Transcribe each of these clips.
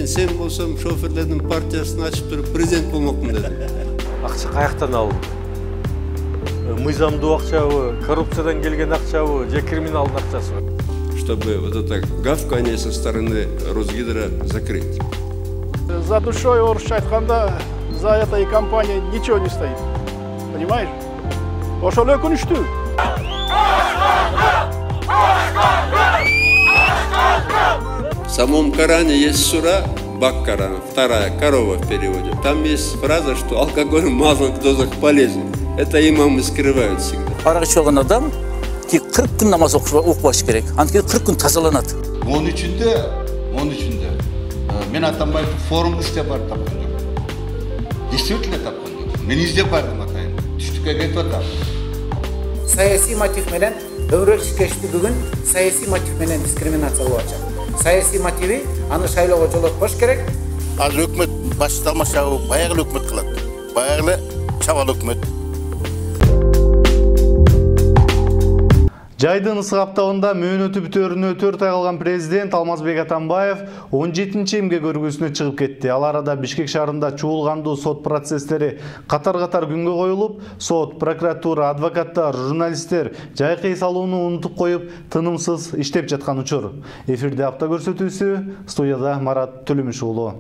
Мен сен болсам шоферлердің партиясын ашып тұрып президент болмақпын дедім. Ақша қаяқтан алдым? Мыйзамдуу акчабы, коррупциядан келген акчабы, же криминалдын акчасы? Чтобы вот это гавканье со стороны Росгидро закрыть. За душой, орысша айтканда, за этой компанией ничего не стоит. Понимаешь? Ошол өкүнүштүү. В самом Коране есть сура Бак-Коран, вторая, корова в переводе. Там есть фраза, что алкоголь мазан в дозах полезен. Это имамы скрывают всегда. Арак ішкен адам 40 күн намаз оқпаш керек. Анткени 40 күн тазаланат. Onun içinde men Atambayev'in forumda istep barıp tapkın yok. Действительно tapkın yok. Men izlep bardım atayın. Düştükке ketip atam. Siyasi motiv menen öwrөкчүлүктү бүгүн siyasi motiv menen diskriminациялап атышат. Siyasi motivi аны шайлоого жолотпош керек. Азыр өкмөт башталмаса, баягы өкмөт кылат. Баягы чабал өкмөт. Жайдын ысык аптабында мөөнөтү бүтөөрүнө 4 ай калган президент Алмазбек Атамбаев 17-нчи эмгек өргүсүнө чыгып кетти. Ал арада Бишкек шаарында чуулгандуу сот процесстери катар-катар күнгө коюлуп, сот, прокуратура, адвокаттар, журналисттер жайкы эс алууну унутуп коюп, тынымсыз иштеп жаткан учур. Эфирде апта көрсөтүүсү, студияда Марат Төлөмүш уулу.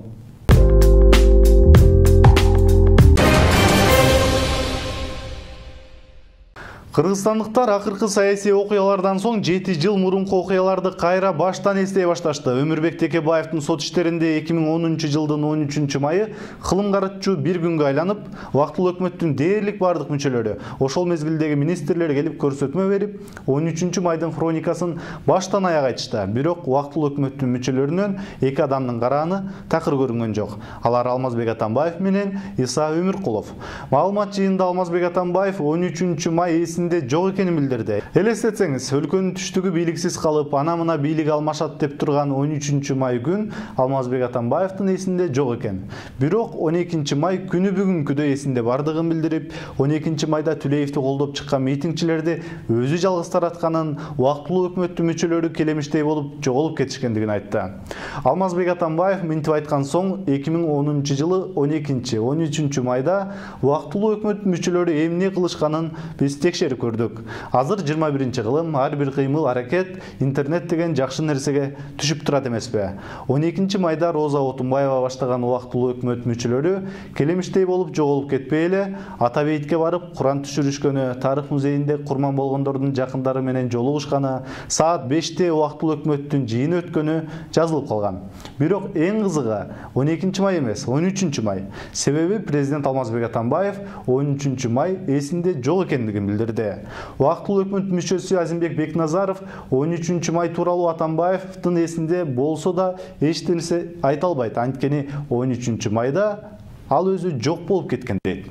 Кыргызстандыктар акыркы саясий окуялардан соң 7 жыл мурунку окуяларды кайра баштан эстей башташты. Өмүрбек Текебаевдин сот иштеринде 2010 жылдын 13 майы кылым каратчу бир күнгө айланып, убактылуу өкмөттүн дээрлик бардык мүчөлөрү, ошол мезгилдеги министрлер келип көрсөтмө берип, 13 майдын хроникасын баштан аяк айтышты. Бирок убактылуу өкмөттүн мүчөлөрүнөн 2 адамдын карааны такыр көрүнгөн жок. Алар Алмазбек Атамбаев менен Иса Өмүркулов. Маалымат жыйында Алмазбек Атамбаев 13 май жок экенин билдирди. Элестетсеңиз, өлкөнүн түштүгү бийликсиз калып, ана-мына бийлик алмашат деп турган 13 май күн Алмазбек Атамбаевдин эсинде жок экен. Бирок 12 май күнү бүгүнкүдөй эсинде бардыгын билдирип, 12 майда Түлеевди колдоп чыккан митингчилерди өзү жалгыз таратканын, убактылуу өкмөттүн мүчөлөрү келемиштей болуп жоголуп кетишкендигин айтты. Алмазбек Атамбаев мынтип айткан соң 2010 жылы 12-13 майда убактылуу өкмөт мүчөлөрү эмне кылышканын биз текшерип көрдүк. Азыр 21 кылым, ар бир кыймыл аракет интернет деген жакшы нерсеге түшүп турат эмеспи? 12 майда Роза Отунбаева баштаган убактылуу өкмөт мүчөлөрү келемиштей болуп жоголуп кетпей эле, Атабейтке барып Куран түшүрүшкөнү, Тарых музейинде курман болгондордун жакындары менен жолугушканы, саат 5-те убактылуу өкмөттүн жыйыны өткөнү жазылып калган. Бирок эң кызыгы 12 май эмес, 13 май. Себеби президент Алмазбек Атамбаев 13 май эсинде жок экендигин билдирди. Убактылуу өкмөт мүчөсү Азимбек Бекназаров 13 май тууралуу Атамбаевдин эсинде болсо да эч нерсе айта албайт. Анткени 13 майда ал өзү жок болуп кеткен дейт.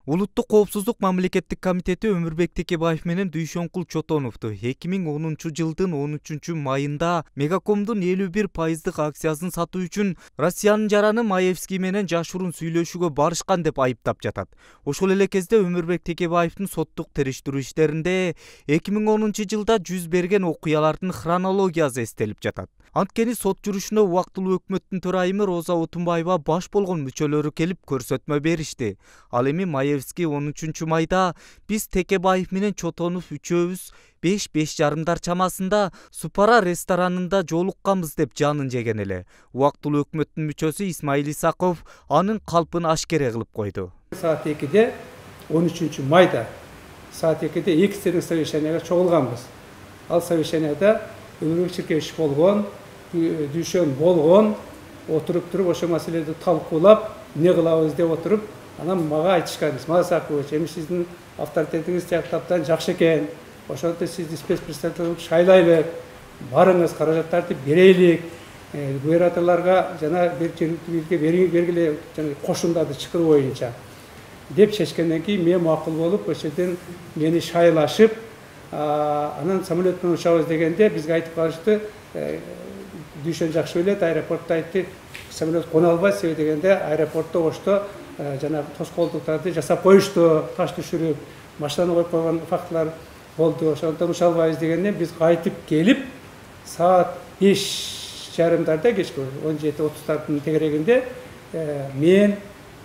Улуттук коопсуздук мамлекеттик комитети Өмүрбек Текебаев менен Дүйшөнкул Чотоновду 2010 жылдын 13 майында Мегакомдун 51% акциясын сатуу үчүн Россиянын жараны Маевский менен жашыруун сүйлөшүүгө барышкан деп айыптап жатат. Ошол эле кезде Өмүрбек Текебаевдин соттук териштирүү иштеринде 2010 жылда жүз берген окуялардын хронологиясы эстелип жатат. Анткени сот жүрүшүнө убактылуу өкмөттүн төрайымы Роза Отунбаева баш болгон мүчөлөрү келип көрсөтмө беришти. Ал эми Маевский 13 майда биз Текебаев менен Чотонов үчөөбүз 5-5 жарымдар чамасында Супара ресторанында жолукканбыз деп жанын жеген эле. Убактылуу өкмөттүн мүчөсү Исмаил Исаков анын калпын ашкере кылып койду. Саат 2-де 13 майда саат 2-де 2 совещанияга чогулганбыз. Ал совещанияда Өмүрбек Чиркевич болгон, Дүйшөн болгон, отуруп туруп ошо маселени талкуулап, эмне кылабыз деп отуруп, анан мага айтышкан, Исмаил Исакович, эми сиздин авторитетиңиз тияктаптан жакшы экен. Ошондо сизди спецпредставитель кылып шайлайлык, барыңыз, каражаттарды берелик, губернаторлорго жана бир жергиликтүү бийликке бергиле, жана кошундарды чыгаруу боюнча деп чечкенден кийин мен макул болуп, ошол жерден мени шайлашып, анан самолет менен учабыз дегенде бизге айтып калышты, Дүйшөн жакшы билет, аэропортто айтты, самолет кона албайт, себеби дегенде аэропортто ошто жана тоскоолдуктарды жасап коюшту, таш түшүрүп, машинаны коюп койгон фактылар болду. Ошондон уча албайбыз дегенде биз кайтып келип, саат 5 жарымдарда кечки 17:30 тегерегинде мен,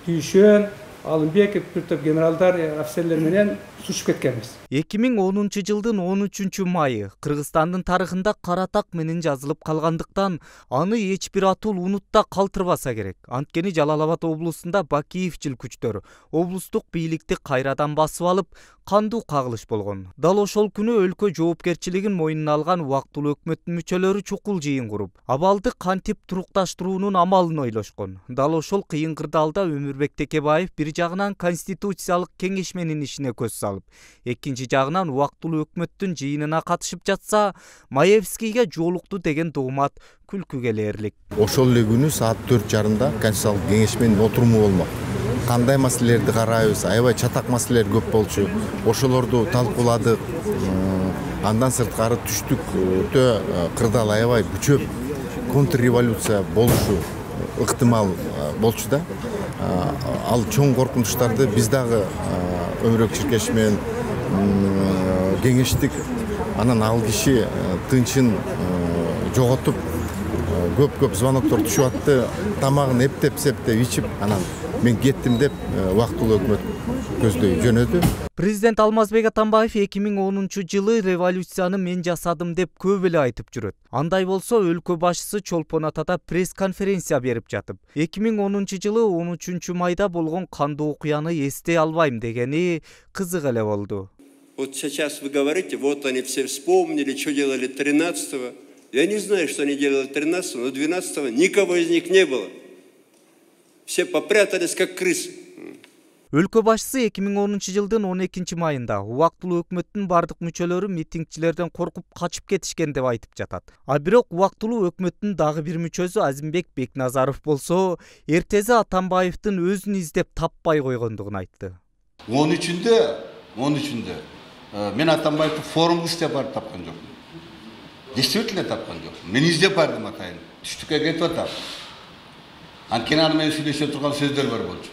Дүйшөн, Алымбеков, бир топ генералдар, офицерлер менен сушуп кеткенбиз. 2010-жылдын 13 майы Кыргызстандын тарыхында каратак менен жазылып калгандыктан аны эч бир атул унутта калтырбаса керек. Анткени Жалал-Абад облусунда Бакиевчил күчтөр облустук бийликти кайрадан басып алып, кандуу кагылыш болгон. Дал ошол күнү өлкө жоопкерчилигин мойнуна алган убактылуу өкмөттүн мүчөлөрү чукул жыйын куруп, абалды кантип турукташтыруунун амалын ойлошкон. Дал ошол кыйын кырдаалда Өмүрбек Текебаев бир жагынан конституциялык кеңешменин ишине көз салып, экинчи жагынан убактылуу өкмөттүн жыйынына катышып жатса, Маевскийге жолукту деген доомат күлкүгө элээрлик. Ошол эле күнү саат 4:30 конституциялык кеңешменин отуруму болмок. Кандай маселелерди карайбыз, аябай чатак маселелер көп болчу. Ошолорду талкууладык. Андан сырткары түштүктө кырдаал аябай күчөп, контрреволюция болушу ыктымал болчу да. Ал чоң коркунучтарды биз дагы Өмүрбек Чиркешев менен кеңештик. Анан ал киши тынчын жоготуп, көп звоноктор түшүп атты. Тамагын эптеп-септеп ичип, анан мен кеттим деп убактылуу өкмөт көздөй жөнөдү. Президент Алмазбек Атамбаев 2010-жылы революцияны мен жасадым деп көп эле айтып жүрөт. Андай болсо өлкө башчысы Чолпон Атада пресс-конференция берип жатып, 2010-жылы 13 майда болгон кандуу окуяны эстей албайм дегени кызык эле болду. Вот сейчас вы говорите, вот они все вспомнили, что делали 13-го. Я не знаю, что они делали 13-го, но 12-го никого из них не было. Все попрятались как крысы. Өлкө башчысы 2010-жылдын 12 майында убактылуу өкмөттүн бардык мүчөлөрү митингчилерден коркуп качып кетишкен деп айтып жатат. А бирок убактылуу өкмөттүн дагы бир мүчөсү Азимбек Бекназаров болсо, эртеси Атамбаевдин өзүн издеп таппай койгондугун айтты. 13-ндө мен Атамбаевди форумга издеп барып тапкан жокмун. Действительно тапкан жокмун. Мен издеп бардым атайын. Түштүккө кетип атам. Анткени аны менен сүйлөшө турган сөздөр бар болчу.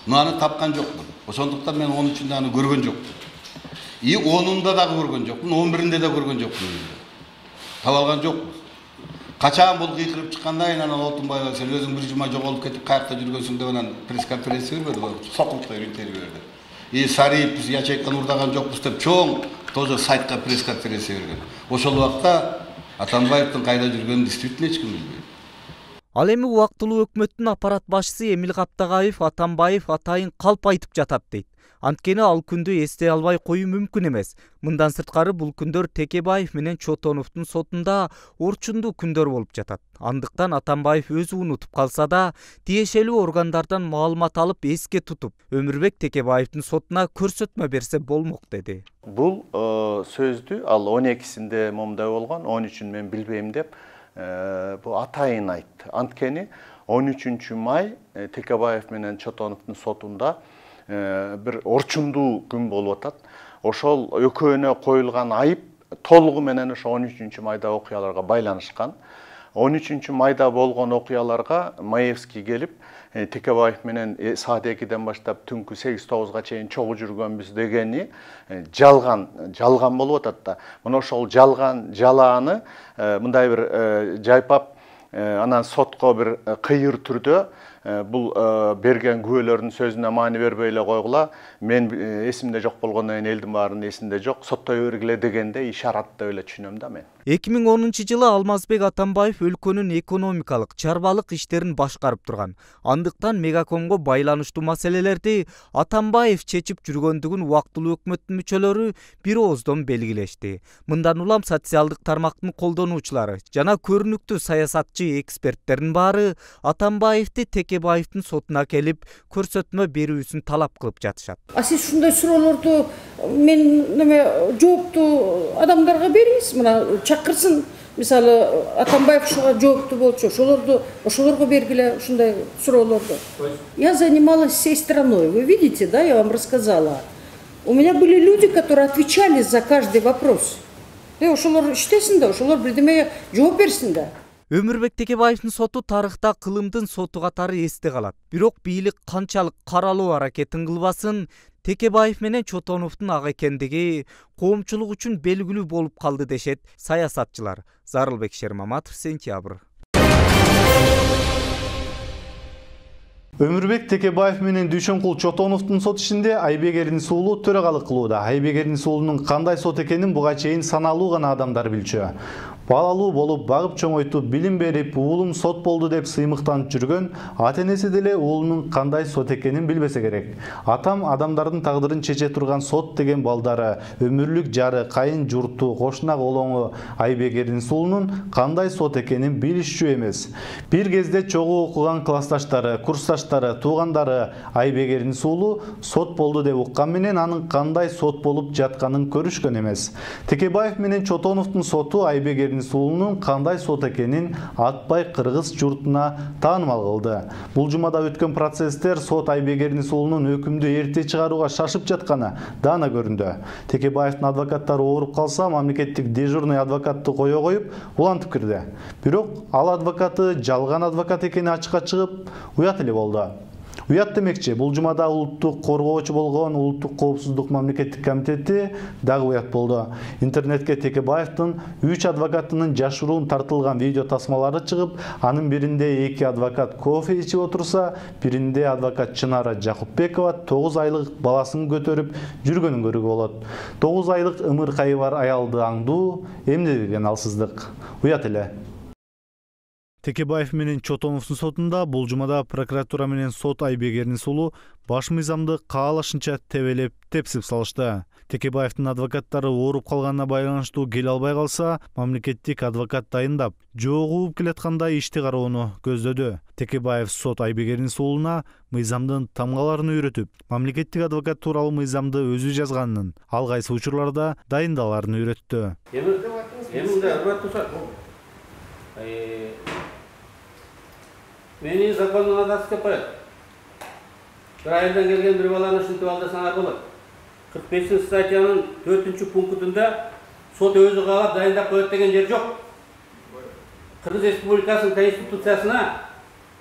Но аны тапкан жокмун. Ошондуктан мен 13-ндө аны көргөн жокмун. И 10-ында дагы көргөн жокмун, 11-inde да көргөн жокмун. Таба алган жокмун. Качан бул кыйкырып чыккандан кийин анан Отунбаева сен өзүң бир жума жоголуп кетип каякта жүргөнсүң деп анан пресс-конференция берди, сокултуй интервью берди. И Сариев биз ячейканы урдаган жокпуз деп чоң тоже сайтка пресс-конференция берген. Ошол убакта Атамбаевдин кайда жүргөнүн действительно эч ким билбейт. Ал эми убактылуу өкмөттүн аппарат башчысы Эмил Каптагаев Атамбаев атайын калп айтып жатат дейт. Анткени ал күндү эстей албай коюу мүмкүн эмес. Мындан сырткары бул күндөр Текебаев менен Чотоновдун сотунда орчундуу күндөр болуп жатат. Андыктан Атамбаев өзү унутуп калса да, тиешелүү органдардан маалымат алып эске тутуп, Өмүрбек Текебаевдин сотуна көрсөтмө берсе болмок деди. Бул сөздү ал 12-синде момундай болгон, 13-үн мен билбейм деп bu atayın aytты. Antkeni 13 may Tekebаев менен Чотоновдун сотунда bir orçundуу күн болуп атат. Ошол экөөнө коюлган айып толугу менен ошо 13 майда окуяларга байланышкан. 13 майда болгон окуяларга Маевский келип, Текебаев менен саат 2-ден баштап түнкү 8-9-га чейин чогуу жүргөнбүз дегени жалган болуп атат да. Мына ошол жалааны мындай бир жайпап анан сотко бир кыйыр түрдө бул берген күбөлөрдүн сөзүнө маани бербей эле койгула. Мен эсимде жок болгондон кийин элдин баарынын эсинде жок, соттой бергиле дегенде ишарат деп эле түшүнөм да мен. 2010-жылы Алмазбек Атамбаев өлкөнүн экономикалык, чарбалык иштерин башкарып турган. Андыктан Мегакомго байланыштуу маселелерди Атамбаев чечип жүргөндүгүн убактылуу өкмөттүн мүчөлөрү бир ооздон белгилешти. Мындан улам социалдык тармактын колдонуучулары жана көрүнүктүү саясатчы эксперттердин баары Атамбаевди Текебаевдин сотуна келип көрсөтмө берүүсүн талап кылып жатышат. А сиз ушундай суроолорду мен жоопту адамдарга бериңиз. Мына чакырсын, мисалы Атамбаев ушуга жоопту болчу, ошолорго бергиле ушундай суроолорду. Я занималась всей страной. Вы видите, да, я вам рассказала. У меня были люди, которые отвечали за каждый вопрос. Ошолор иштесин да, ошолор бирдемеге жооп берсин да. Өмүрбек Текебаевдин соту тарыхта кылымдын соту катары эсте калат. Бирок бийлик канчалык каралуу аракетин кылбасын, Текебаев менен Чотоновдун ак экендиги коомчулук үчүн белгилүү болуп калды дешет саясатчылар. Зарылбек Шермаматов, Сентябрь. Өмүрбек Текебаев менен Дүйшөнкул Чотоновдун сот ишинде Айбек Эрдинис уулу төрагалык кылууда. Айбек Эрдинис уулунун кандай сот экенин буга чейин саналуу гана адамдар билчү. Балалуу болуп, багып чоңойтуп, билим берип, уулум сот болду деп сыймыктанып жүргөн ата-энеси деле уулунун кандай сот экенин билбесе керек. Атам адамдардын тагдырын чече турган сот деген балдары, өмүрлүк жары, кайын журту, кошуна колоңу Айбек Эрдинис уулунун кандай сот экенин билишчү эмес. Бир кезде чогуу окуган классташтары, курсташтары, туугандары Айбек Эрдинис уулу сот болду деп уккан менен анын кандай сот болуп жатканын көрүшкөн эмес. Текебаев менен Чотоновдун соту Айбек Эрдинис уулунун кандай сот экенин Атбай кыргыз журтуна таанымал кылды. Бул жумада өткөн процесстер сот Айбек Эрдинис уулунун өкүмдү эрте чыгарууга шашып жатканы даана көрүндү. Текебаевдин адвокаттары ооруп калса, мамлекеттик дежурный адвокатты кое коюп, улантып кирди. Бирок ал адвокаты жалган адвокат экени ачыкка чыгып, уят эле болду. Уят демекчи, бул жумада улуттук коргоочу болгон Улуттук коопсуздук мамлекеттик комитети дагы уят болду. Интернетке Текебаевдин 3 адвокатынын жашыруун тартылган видео тасмалары чыгып, анын биринде 2 адвокат кофе ичип отурса, биринде адвокат Чынара Жакупбекова 9 айлык баласын көтөрүп жүргөнүн көрүүгө болот. 9 айлык ымыркайы бар аялды аңдуу эмне деген алсыздык. Уят эле. Текебаев менен Чотоновдун сотунда бул жумада прокуратура менен сот Айбек Эрдинис уулу баш мыйзамды каалашынча тебелеп тепсип салышты. Текебаевдин адвокаттары ооруп калганына байланыштуу келе албай калса, мамлекеттик адвокат дайындап, жогууп келатканда ишти кароону көздөдү. Текебаев сот Айбек Эрдинис уулуна мыйзамдын тамгаларын үйрөтүп, мамлекеттик адвокат тууралуу мыйзамды өзү жазганын, ал кайсы учурларда дайындаларын үйрөттү. Мени закондун адасы деп коет. Bir айылдан келген bir баланы ушинтип алдасаңар болот. 45 статьянын 4-пунктунда сот өзү каалап дайындап коет деген жер жок. Кыргыз Республикасынын Конституциясына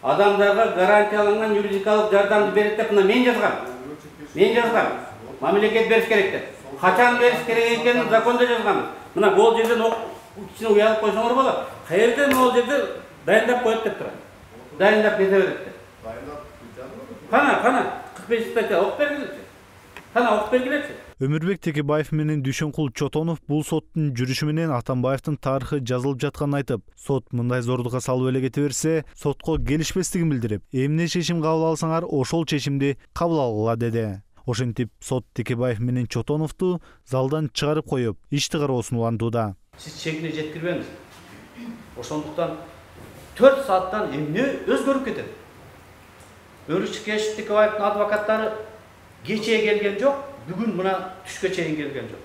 адамдарга гарантияланган юридикалык жардамды берет деп мына мен жазгам. Мамлекет бериш керек деп. Качан бериш керек экенин закондо жазгам. Мына бул жерден ичине уялып койсоңор болот. Каерден бул жерде дайындап коет деп турат. Дайындап кете берет деп. Кана 45 статья окуп бергилечи. Кана окуп бергилечи. Өмүрбек Текебаев менен Дүйшөнкул Чотонов бул соттун жүрүшү менен Атамбаевдин тарыхы жазылып жатканын айтып, сот мындай зордукка салып эле кете берсе, сотко келишпестигин билдирип, эмне чечим кабыл алсаңар, ошол чечимди кабыл алгыла деди. Ошентип сот Текебаев менен Чотоновду залдан чыгарып коюп, ишти кароосун улантууда. Сиз чегине жеткирбеңиз. Ошондуктан 4 сааттан эмне өзгөрүп кетет. Өрүчкеш Текебаевдин адвокаттары кечээ келген жок, бүгүн мына түшкө чейин келген жок.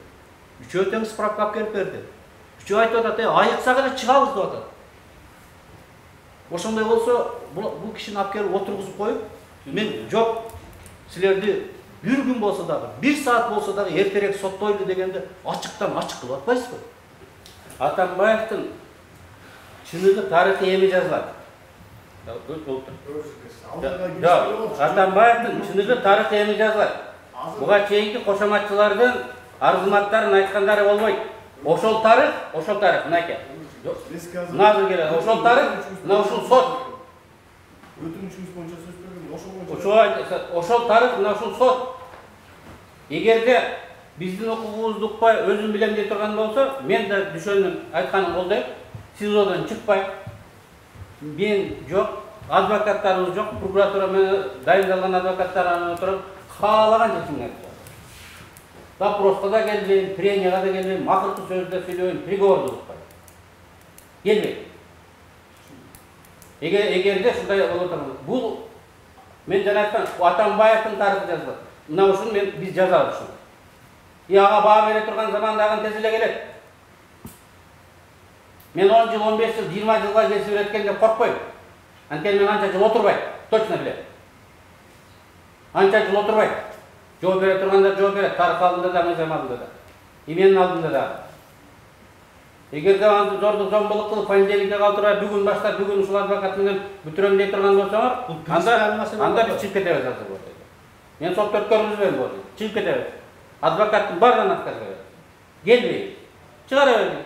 Үчөө тең справка алып келип берди. Үчөө айтып атат, айыксак эле чыгабыз деп атат. Ошондой болсо, бул кишини алып келип отургузуп коюп, мен жок, силерди bir gün болсо дагы, 1 saat болсо дагы эртерээк соттойлу дегенде ачыктан ачык кылып атпайсызбы? Атамбаевдин чыныгы тарыхы эми жазылат. Атамбаевдин чыныгы тарыхы эми жазылат. Буга чейинки кошоматчылардын аргуматтарын айткандары болбойт. Ошол тарых, мынакей. Назыр келет. Ошол тарых, мына ушул сот. Ошол тарых, мына ушул сот. Эгерде биздин укугубузду укпай, өзүм билем дей турган болсо, мен да Дүйшөндүн айтканым болду. СИЗОдон чыкпай, мен жок, адвокаттарыбыз жок, прокуратура менен дайындалган адвокаттар анан туруп, каалаган чечимди айтты. Допроско да келбейм, пренияга да келбейм, акыркы сөздө сүйлөйм, приговорду укпай. Келбейм. Эгерде ушундай болот, бул мен жана айткан Атамбаевдин тарыхы жазылат. Мына ушуну биз жазабыз ушуну. Ага баа бере турган замандагы тез эле келет. Мен 10 жыл, 15 жыл, 20 жылга кесип өткенде коркпойм. Анткени мен анча жыл отурбайм, точно билем. Анча жыл отурбайм. Жооп бере тургандар жооп берет, тарых алдында да, мыйзам алдында да. Менин алдында да. Эгерде аны зордук зомбулук кылып, понедельникке калтырбай, бүгүн баштап, бүгүн ушул адвокат менен бүтүрөм дей турган болсоңор, анда биз чыгып кетебиз азыр болду. Мен сотто өткөрүбүзбөн болду. Чыгып кетебиз. Адвокаттын баарынан отказ берет. Келбейт. Чыгара берди.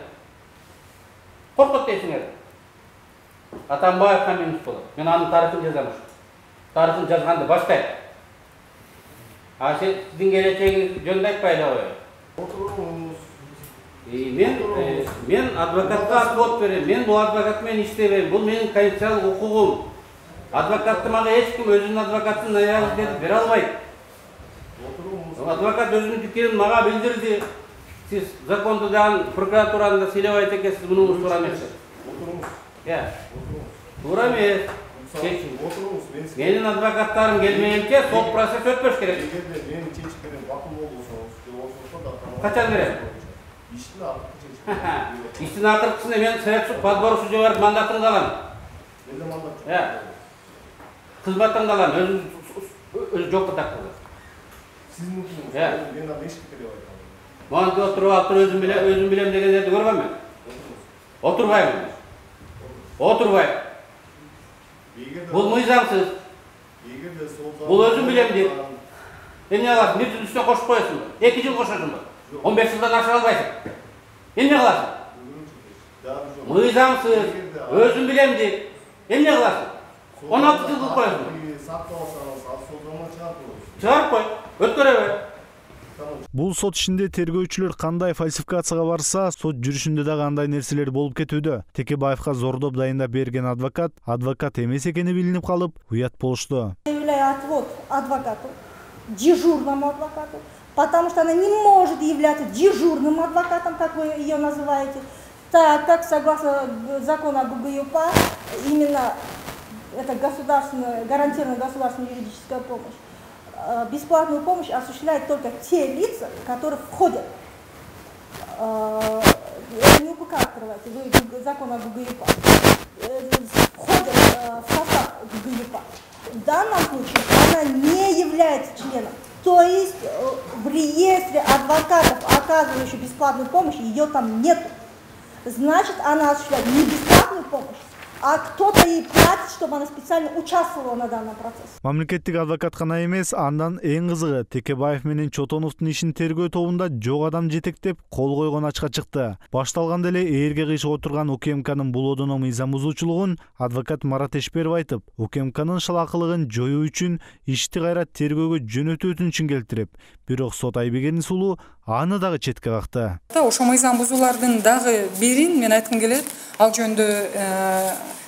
Коркот дейсиңер. Атамбаев коммунист болады. Мен анын тарихын жазамын. Тарихын жазғанды баштайм. А сіздің келешегіңіз жөнді айтпай да қояйын. Мен адвокатқа отвод беремін. Мен бұл адвокатмен иштебеймін. Бұл менің конституциялық құқығым. Адвокатты мага ешкім өзінің адвокатын аяғы дедіп бере алмайды. Адвокат өзінің жүктерін мага білдірді. Сіз законды даған прокуратураны да сөйлеп айта екенсіз, мұныңыз тура емес. Тура емес. Менің адвокаттарым келмейінше сот процесс өтпеш керек. Қачан керек? Иштің ақырқысында мен средств подбор судья барып мандатыңды аламын. Қызматтыңды аламын, өзі жоқ қытақ. Сіз мүмкін, мен ады ешкі керек айтамын. Маңды отырып алып өзім білем дегендерді көрген мен? Отырбаймын. Отырбайым. Бұл мыйзамсыз. Бұл өзім білем деп. Не аласың, не үстіне қошып қоясың ба? 2 жыл қошасың ба? 15 жылдан аша албайсың. Не қыласың? Мыйзамсыз, өзім білем деп. Не қыласың? 16 жыл қоясың ба? Шығарып қой, өткөре бай. Бул сот ишинде тергөөчүлөр кандай фальсификацияга барса, сот жүрүшүндө да кандай нерселер болуп кетүүдө. Текебаевга зордоп дайындап берген адвокат эмес экени билинип калып, уят болушту. Заявляю отвод адвокату, дежурному адвокату, потому что она не может являться дежурным адвокатом, как вы ее называете, так как согласно закону о ГГЮПА, именно это гарантированная государственная юридическая помощь. Бесплатную помощь осуществляют только те лица, которые входят. Это не УПК открывайте, вы закон о ГГЮПА. Входят в состав ГГЮПА. В данном случае она не является членом. То есть в реестре адвокатов, оказывающих бесплатную помощь, ее там нет. Значит, она осуществляет не бесплатную помощь, а кто-то ей платит, чтобы она специально участвовала на данном процессе. Мамлекеттик адвокат гана эмес, андан эң кызыгы Текебаев менен Чотоновдун ишин тергөө тобунда жок адам жетектеп кол койгон ачка чыкты. Башталганда эле ээрге кыйшык отурган УКМКнын булодуна мыйзам бузуучулугун адвокат Марат Эшперов айтып, УКМКнын шалакылыгын жоюу үчүн ишти кайра тергөөгө жөнөтүү өтүнүчүн келтирип, бирок сот Айбегенин сулу аны дагы четке какты. Ошо мыйзам бузуулардын дагы бирин мен айткым келет. Ал жөнүндө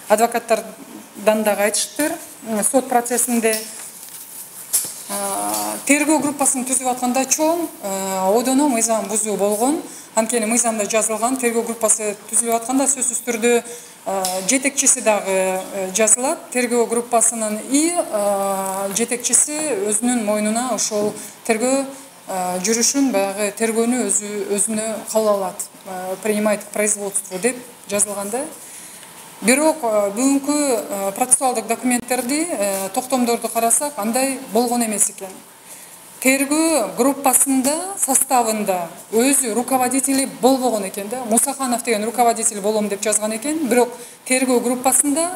адвокаттардан дагы айтыштыр. Сот процессинде тергөө группасын түзүп атканда чоң одоно мыйзам бузуу болгон. Анткени мыйзамда жазылган тергөө группасы түзүлүп атканда сөзсүз түрдө жетекчиси дагы жазылат. Тергөө группасынын жетекчиси өзүнүн мойнуна ошол тергөө жүрүшүн баягы тергөөнү өзүнө кабыл алат. Принимает к производству деп жазылганда. Бирок бүгүнкү процессуалдык документтерди, токтомдорду карасак, андай болгон эмес экен. Тергөө группасында, составында өзү руководители болбогон экен да. Мусаханов деген руководитель болом деп жазган экен, бирок тергөө группасында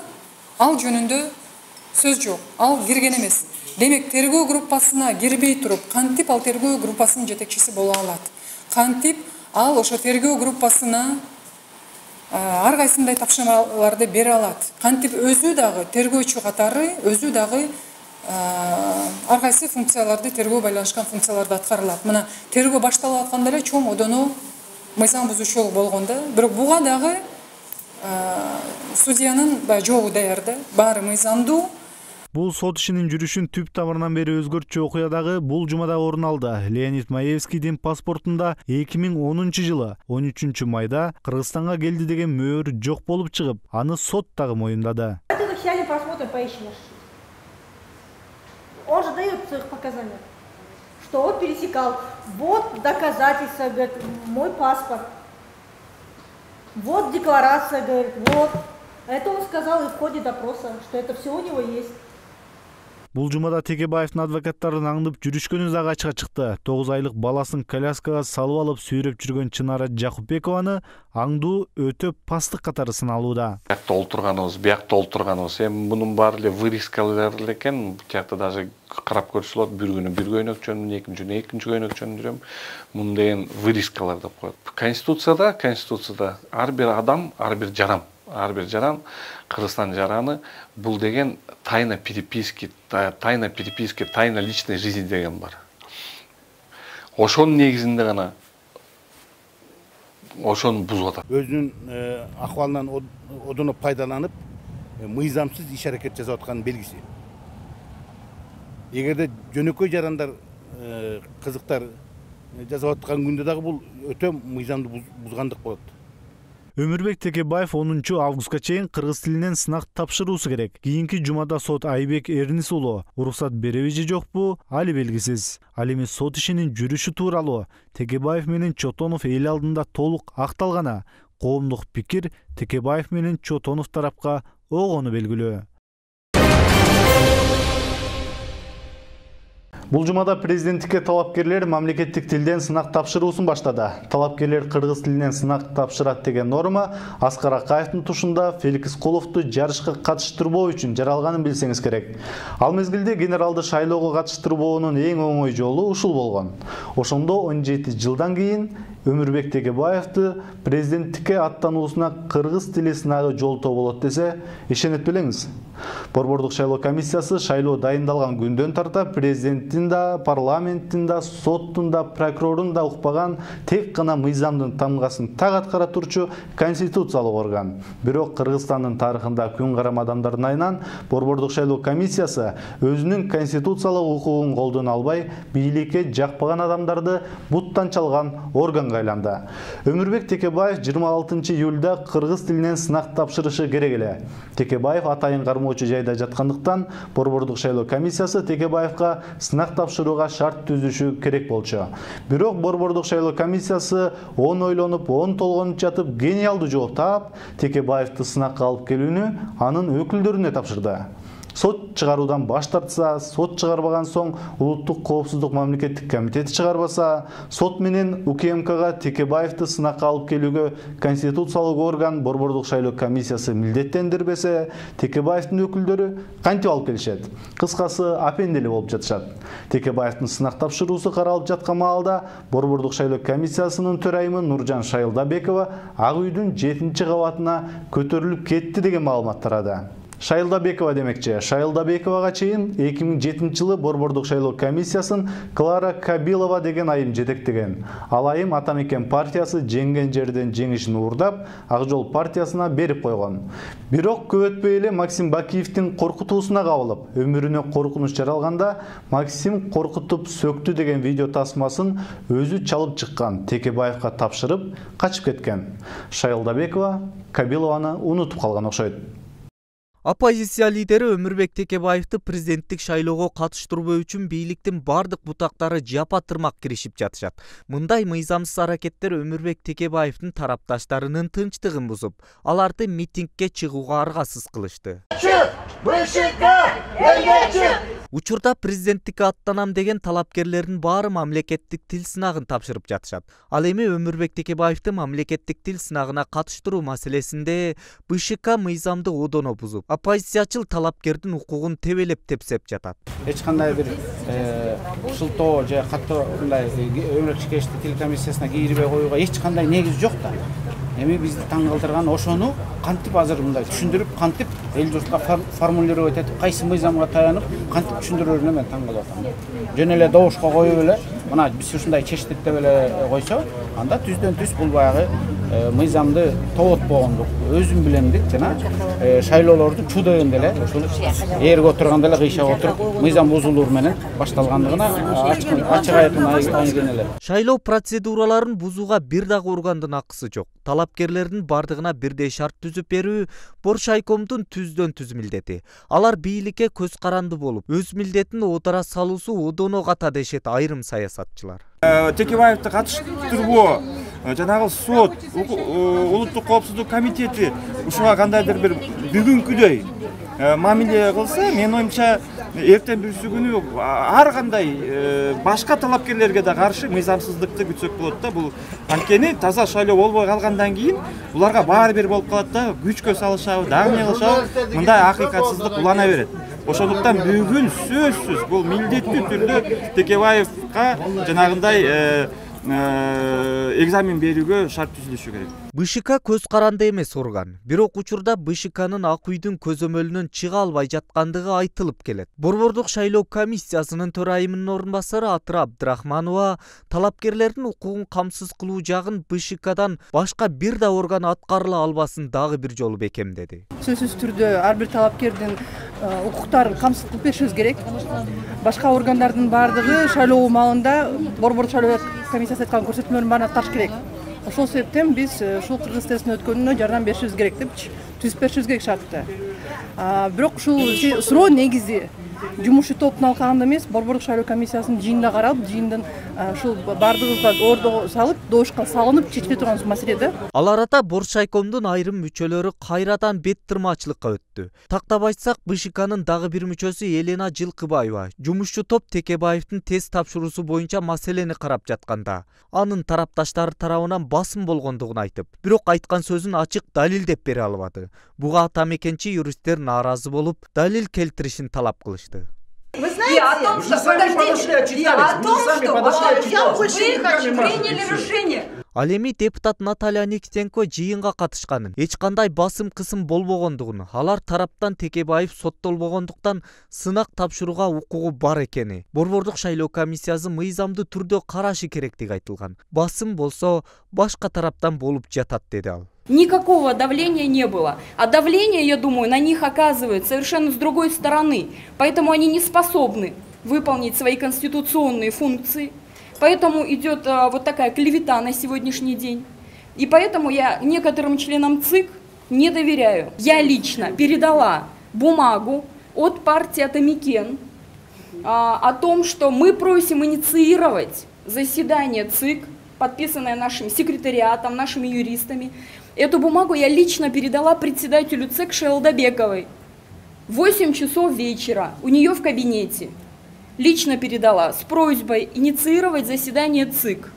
ал жөнүндө сөз жок. Ал кирген эмес. Демек, тергөө группасына кирбей туруп, кантип ал тергөө группасынын жетекчиси боло алат? Кантип ал ошо тергөө группасына ар кайсындай тапшырмаларды бере алат? Кантип өзү дагы тергөөчү катары, өзү дагы ар кайсы функцияларды, тергөө байланышкан функцияларды аткарылат? Мына тергөө башталып атканда эле чоң одоно мыйзам бузуучулук болгон да. Бирок буга дагы судьянын жогу даяр да, баары мыйзамдуу. Бул сот ишинин жүрүшүн түп тамырынан бери өзгөртчү окуядагы бул жумада орун алды. Леонид Маевскийдин паспортунда 2010 жылы 13 майда Кыргызстанга келди деген мөөр жок болуп чыгып, аны сот дагы моюндады. Это сейчас посмотрим, поищем. Он же дает своих показаний, что он пересекал. Вот доказательства, говорит, мой паспорт. Вот декларация, говорит, вот. Это он сказал и в ходе допроса, что это все у него есть. Бул жумада Текебаевдин адвокаттарын аңдып жүрүшкөнү дагы ачка чыкты. 9 айлык баласын коляскага салып алып сүйрөп жүргөн Чынара Жакупбекованы аңдуу өтө пастык катары сыналууда. Биякта олтурганыбыз, эми мунун баары эле вырезкалар экен. Бу жакта даже карап көрсө болот. Бир күнү бир көйнөкчөн, экинчи көйнөкчөн жүрөм. Мун деген вырезкалар деп коет. Конституцияда ар бир адам, ар бир жарам ар бир жаран, Кыргызстан жараны бул деген тайна переписки, тайна личной жизни деген бар. Ошонун негизинде гана ошону бузуп атат. Өзүнүн акыбалынан одоноп пайдаланып, мыйзамсыз иш аракет жасап атканын белгиси. Эгерде жөнөкөй жарандар, кызыктар жасап аткан күндө дагы бул өтө мыйзамды бузгандык болот. Өмүрбек Текебаев 10 августка чейин кыргыз тилинен сынак тапшыруусу керек. Кийинки жумада сот Айбек Эрнис уулу уруксат береби же жокпу, али белгисиз. Ал эми сот ишинин жүрүшү тууралуу Текебаев менен Чотонов эл алдында толук акталгана. Коомдук пикир Текебаев менен Чотонов тарапка огону белгилүү. Бул жумада президенттикке талапкерлер мамлекеттик тилден сынак тапшыруусун баштады. Талапкерлер кыргыз тилинен сынак тапшырат деген норма Аскар Акаевдин тушунда Феликс Коловду жарышка катыштырбоо үчүн жаралганын билсеңиз керек. Ал мезгилде генералды шайлоого катыштырбоонун эң оңой жолу ушул болгон. Ошондо 17 жылдан кийин Өмүрбек Текебаевди президенттикке аттануусуна кыргыз тили сынагы жолтоо болот десе, ишенет белеңиз. Борбордук шайлоо комиссиясы шайлоо дайындалган күндөн тарта президенттин да, парламенттин да, соттун да, прокурордун да укпаган тек гана мыйзамдын тамгасын так аткара турчу конституциялык орган. Бирок Кыргызстандын тарыхында күн карама адамдардын айынан борбордук шайлоо комиссиясы өзүнүн конституциялык укугун колдоно албай, бийликке жакпаган адамдарды буттан чалган органга айланды. Өмүрбек Текебаев 26 июлда кыргыз тилинен сынак тапшырышы керек эле. Текебаев атайын кармоочу жайда жаткандыктан борбордук шайлоо комиссиясы Текебаевга сынак тапшырууга шарт түзүшү керек болчу. Бирок борбордук шайлоо комиссиясы 10 ойлонуп, 10 толгонуп жатып гениалдуу жооп таап, Текебаевди сынакка алып келүүнү анын өкүлдөрүнө тапшырды. Сот чыгаруудан баш тартса, сот чыгарбаган соң Улуттук коопсуздук мамлекеттик комитети чыгарбаса, сот менен УКМКга Текебаевди сынакка алып келүүгө конституциялык орган борбордук шайлоо комиссиясы милдеттендирбесе, Текебаевдин өкүлдөрү кантип алып келишет? Кыскасы апендели болуп жатышат. Текебаевдин сынак тапшыруусу каралып жаткан маалда борбордук шайлоо комиссиясынын төрайымы Нуржан Шайылдабекова Ак үйдүн 7-кабатына көтөрүлүп кетти деген маалымат тарады. Шайылдабекова демекчи. Шайылдабековага чейин 2007 жылы борбордук шайлоо комиссиясын Клара Кабилова деген айым жетектеген. Ал айым Атамекен партиясы жеңген жерден жеңишин уурдап, Ак жол партиясына берип койгон. Бирок көп өтпөй эле Максим Бакиевдин коркутуусуна кабылып, өмүрүнө коркунуч жаралганда Максим коркутуп сөктү деген видео тасмасын өзү чалып чыккан, Текебаевга тапшырып качып кеткен. Шайылдабекова Кабилованы унутуп калган окшойт. Оппозиция лидери Өмүрбек Текебаевди президенттик шайлоого катыштырбоо үчүн бийликтин бардык бутактары жапа тырмак киришип жатышат. Мындай мыйзамсыз аракеттер Өмүрбек Текебаевдин тарапташтарынын тынчтыгын бузуп, аларды митингге чыгууга аргасыз кылышты. Учурда президенттикке аттанам деген талапкерлердин баары мамлекеттик тил сынагын тапшырып жатышат. Ал эми Өмүрбек Текебаевди мамлекеттик тил сынагына катыштыруу маселесинде БШК мыйзамды одоно бузуп, оппозициячыл талапкердин укугун тебелеп тепсеп жатат. Эч кандай бир ушултоо же катуу мындай Өмүрбек тил комиссиясына кирбей коюуга эч кандай негиз жок да. Эми бизди таң калтырган ошону кантип азыр мындай түшүндүрүп, кантип эл журтка формулировать этип, кайсы мыйзамга таянып, кантип түшүндүрөрүнө мен таң калып атам. Жөн эле добушка коюп эле, мына биз ушундай чечтик деп эле койсо, анда түздөн түз бул баягы мыйзамды тоотпогондук, өзүм билемдик жана шайлоолорду чудагында эле ушул ээрге отурганда эле кыйшап отуруп, мыйзам бузулуу менен башталгандыгына ачык айкын айгын эле. Шайлоо процедураларын бузууга бир дагы ургандын акысы жок. Талапкерлердин бардыгына бирдей шарт түзүп берүү Боршайкомдун түздөн түз милдети. Алар бийликке көз каранды болуп, өз милдетин отара салуусу одоно ката дешет айрым саясатчылар. Текебаевди катыштырбоо, жанагы сот, Улуттук коопсуздук комитети ушуга кандайдыр бир бүгүнкүдөй мамиле кылса, менин оюмча эртең бүрсү күнү ар кандай башка талапкерлерге да каршы мыйзамсыздыкты күтсөк болот да. Бул анткени таза шайлоо болбой калгандан кийин буларга баары бир болуп калат да, күчкө салышабы, дагы эмне кылышабы, мындай акыйкатсыздык улана берет. Ошондуктан бүгүн сөзсүз бул милдеттүү түрдө Текебаевга жанагындай экзамен берүүгө шарт түзүлүшү керек. БШК көз каранды эмес орган. Бирок учурда БШКнын Ак үйдүн көзөмөлүнөн чыга албай жаткандыгы айтылып келет. Борбордук шайлоо комиссиясынын төрайымынын орун басары Атыра Абдрахманова талапкерлердин укугун камсыз кылуу жагын БШКдан башка бир да орган аткарыла албасын дагы бир жолу бекемдеди. Сөзсүз түрдө ар бир талапкердин укуктарын камсыз кылып беришибиз керек. Башка органдардын баардыгы шайлоо маалында борбордук шайлоо комиссиясы айткан көрсөтмөлөрдүн баарын аткарыш керек. Ошол себептен биз ушул кыргыз тестин өткөнүнө жардам беришибиз керек деп түзүп беришибиз керек шартты. Бирок ушул суроо негизи жумушчу топтун алкагында эмес, борбордук шайлоо комиссиясынын жыйынында каралып, жыйындын ушул баардыгыбызга ордого салып, добушка салынып чечиле турган маселе да. Ал арада Боршайкомдун айрым мүчөлөрү кайрадан бет тырмачылыкка өттү. Тактап айтсак, БШКнын дагы бир мүчөсү Елена Жылкыбаева жумушчу топ Текебаевдин тест тапшыруусу боюнча маселени карап жатканда, анын тарапташтары тарабынан басым болгондугун айтып, бирок айткан сөзүн ачык далилдеп бере албады. Буга атамекенчи юристтер нааразы болуп, далил келтиришин талап кылышты. Вы знаете, о том, что я больше не хочу, приняли решение. Ал эми депутат Наталья Никитенко жыйынга катышканын, эч кандай басым кысым болбогондугун, алар тараптан Текебаев соттолбогондуктан сынак тапшырууга укугу бар экени, борбордук шайлоо комиссиясы мыйзамдуу түрдө карашы керектиги айтылган. Басым болсо башка тараптан болуп жатат, деди ал. Никакого давления не было. А давление, я думаю, на них оказывают совершенно с другой стороны. Поэтому они не способны выполнить свои конституционные функции. Поэтому идет вот такая клевета на сегодняшний день. И поэтому я некоторым членам ЦИК не доверяю. Я лично передала бумагу от партии Атамекен о том, что мы просим инициировать заседание ЦИК, подписанное нашим секретариатом, нашими юристами. Эту бумагу я лично передала председателю ЦИК Шелдобековой. 8 часов вечера у нее в кабинете. Лично передала с просьбой инициировать заседание ЦИК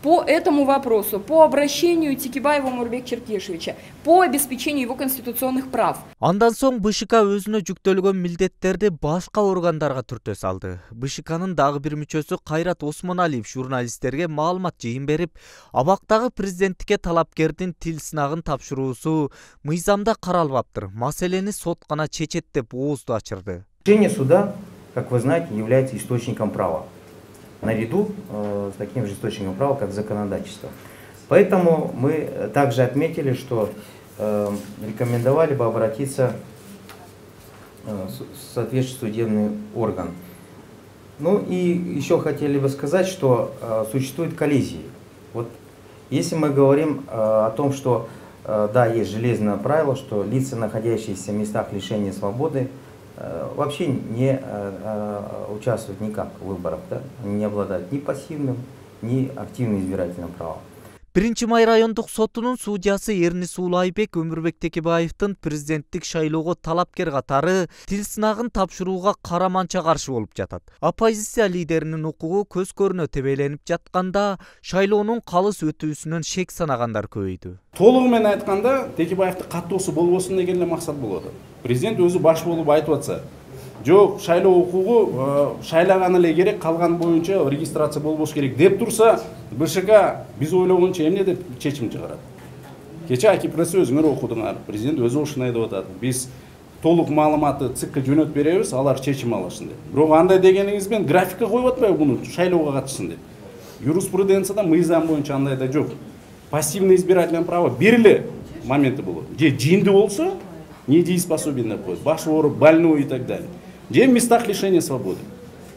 по этому вопросу, по обращению Текебаева Мурбек Черкешевича, по обеспечению его конституционных прав. Андан соң БШК өзүнө жүктөлгөн милдеттерди башка органдарга түртө салды. БШКнын дагы бир мүчөсү Кайрат Осмоналиев журналисттерге маалымат жыйын берип, абактагы президенттикке талапкердин тил сынагын тапшыруусу мыйзамда каралбаптыр. Маселени сот гана чечет деп оозду ачырды. Решение суда, как вы знаете, является источником права, наряду с таким же источником права, как законодательство. Поэтому мы также отметили, что рекомендовали бы обратиться в соответствующий судебный орган. Ну и еще хотели бы сказать, что существуют коллизии. Вот если мы говорим о том, что да, есть железное правило, что лица, находящиеся в местах лишения свободы, вообще не участвуют никак в выборах, да? Они не обладают ни пассивным, ни активным избирательным правом. 1 май райондук сотунун судьясы Эрнис Улайбек Өмүрбек Текебаевдин президенттик шайлоого талапкер катары тил сынагын тапшырууга караманча каршы болуп жатат. Оппозиция лидеринин укугу көз көрүнө тебеленип жатканда шайлоонун калыс өтүүсүнөн шек санагандар көбөйдү. Толугу менен айтканда, Текебаевдин каттоосу болбосун деген эле максат болот. Президент өзү баш болуп айтып атса, жок, шайлоо укугу шайлаган эле керек, калган боюнча регистрация болбош керек деп турса, БШК биз ойлогончо эмне деп чечим чыгарат. Кече Акипресс өзүңөр окудуңар, президент өзү ушуну айтып атат. Биз толук маалыматты ЦИКке жөнөтүп беребиз, алар чечим алышсын деп. Бирок андай дегениңиз менен графикка коюп атпайбы муну шайлоого катышсын деп. Юриспруденцияда мыйзам боюнча андай да жок. Пассивный избирательное право бериле моменты болот. Же жинди болсо, недееспособен деп коет, баш ооруп, больной и так далее. Где в местах лишения свободы?